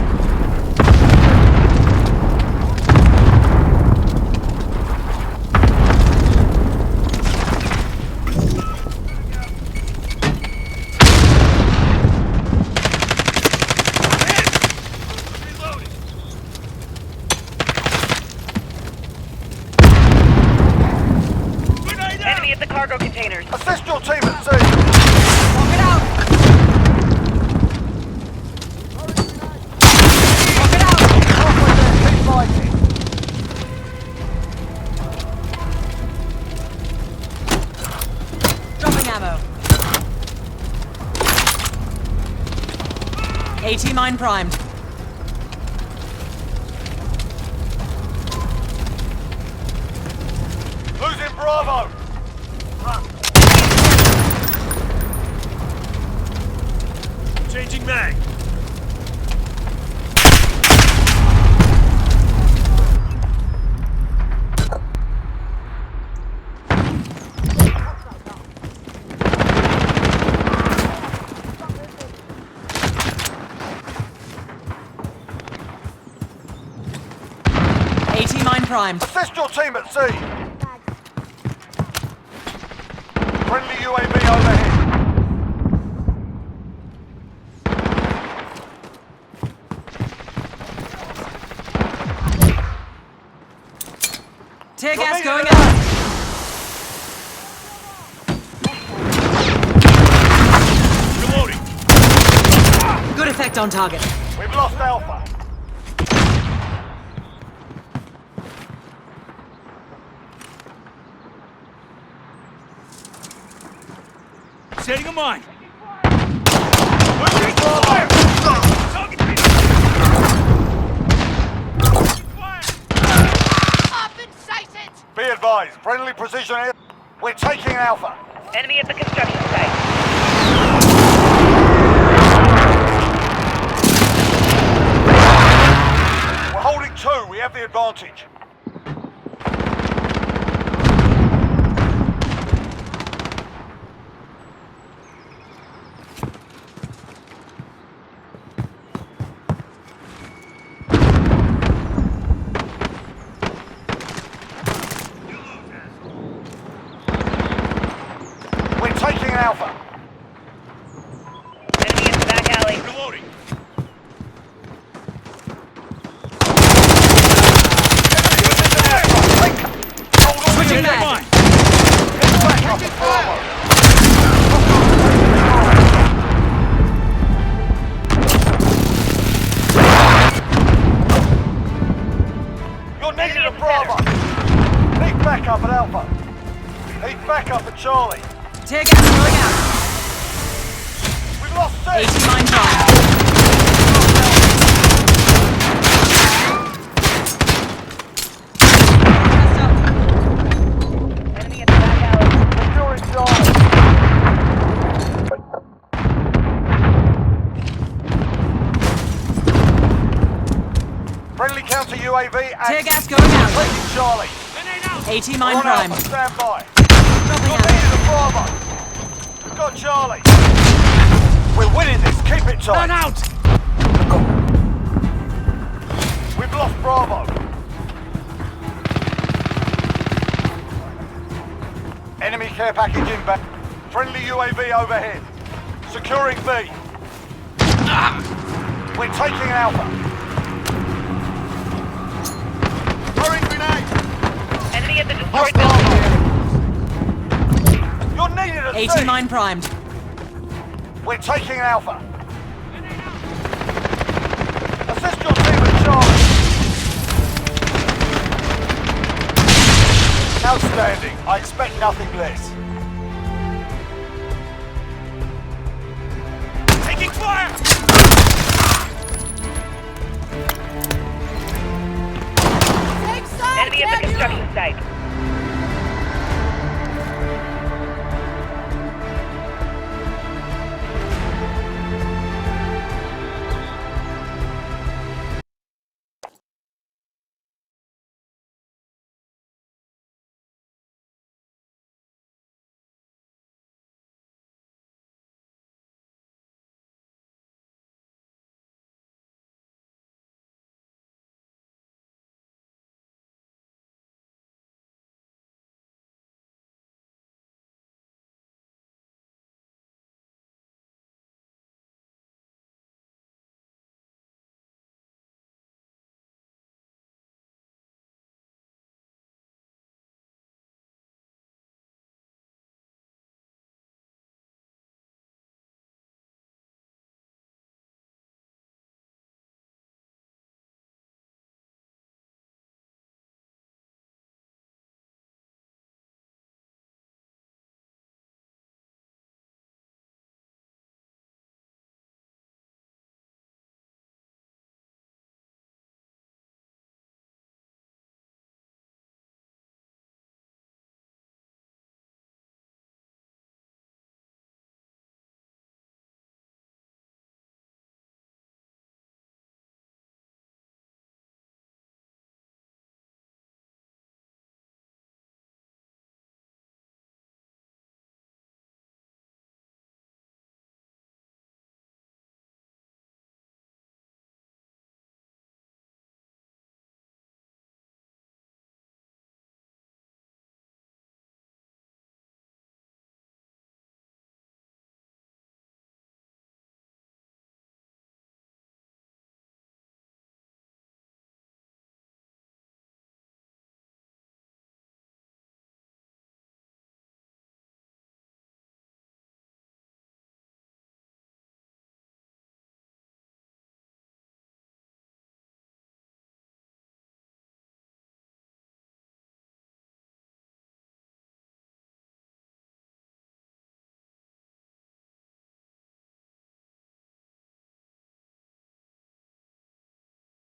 Enemy at the cargo containers. Assist your team at sea. Walk it out! Walk it out! Halfway there, keep fighting. Dropping ammo. AT mine primed. Losing Bravo. Changing mag. AT mine primed. Assist your team at sea. Friendly UAV overhead. Tear gas going Torpedo. out. Reloading. Good effect on target. We've lost Alpha. Setting a mine. Losing Bravo. Target Be advised, friendly precision air. We're taking Alpha. Enemy at the construction site. We're holding 2. We have the advantage. We're taking Alpha. Enemy in the back alley. reloading. Switching Setting a mag. mine. Back up at Bravo. You're needed at Bravo. Need backup at Alpha. Need backup at Charlie. Tear gas going out. We've lost C. AT mine primed. Enemy at the back alley. Securing Charlie. Friendly counter UAV Tear active. gas going out. Taking Charlie. AT We're mine on primed. Alpha, stand by. Dropping You're ammo. needed at Bravo. We've got Charlie. We're winning this. Keep it tight. out. We've lost Bravo. Enemy care package inbound. Friendly UAV overhead. Securing B. We're taking Alpha. Throwing grenade. Enemy at the destroyed building. You're needed at 80 sea. mine primed. We're taking Alpha. Assist your team at Charlie. Outstanding. I expect nothing less. Taking fire! Enemy at the construction site.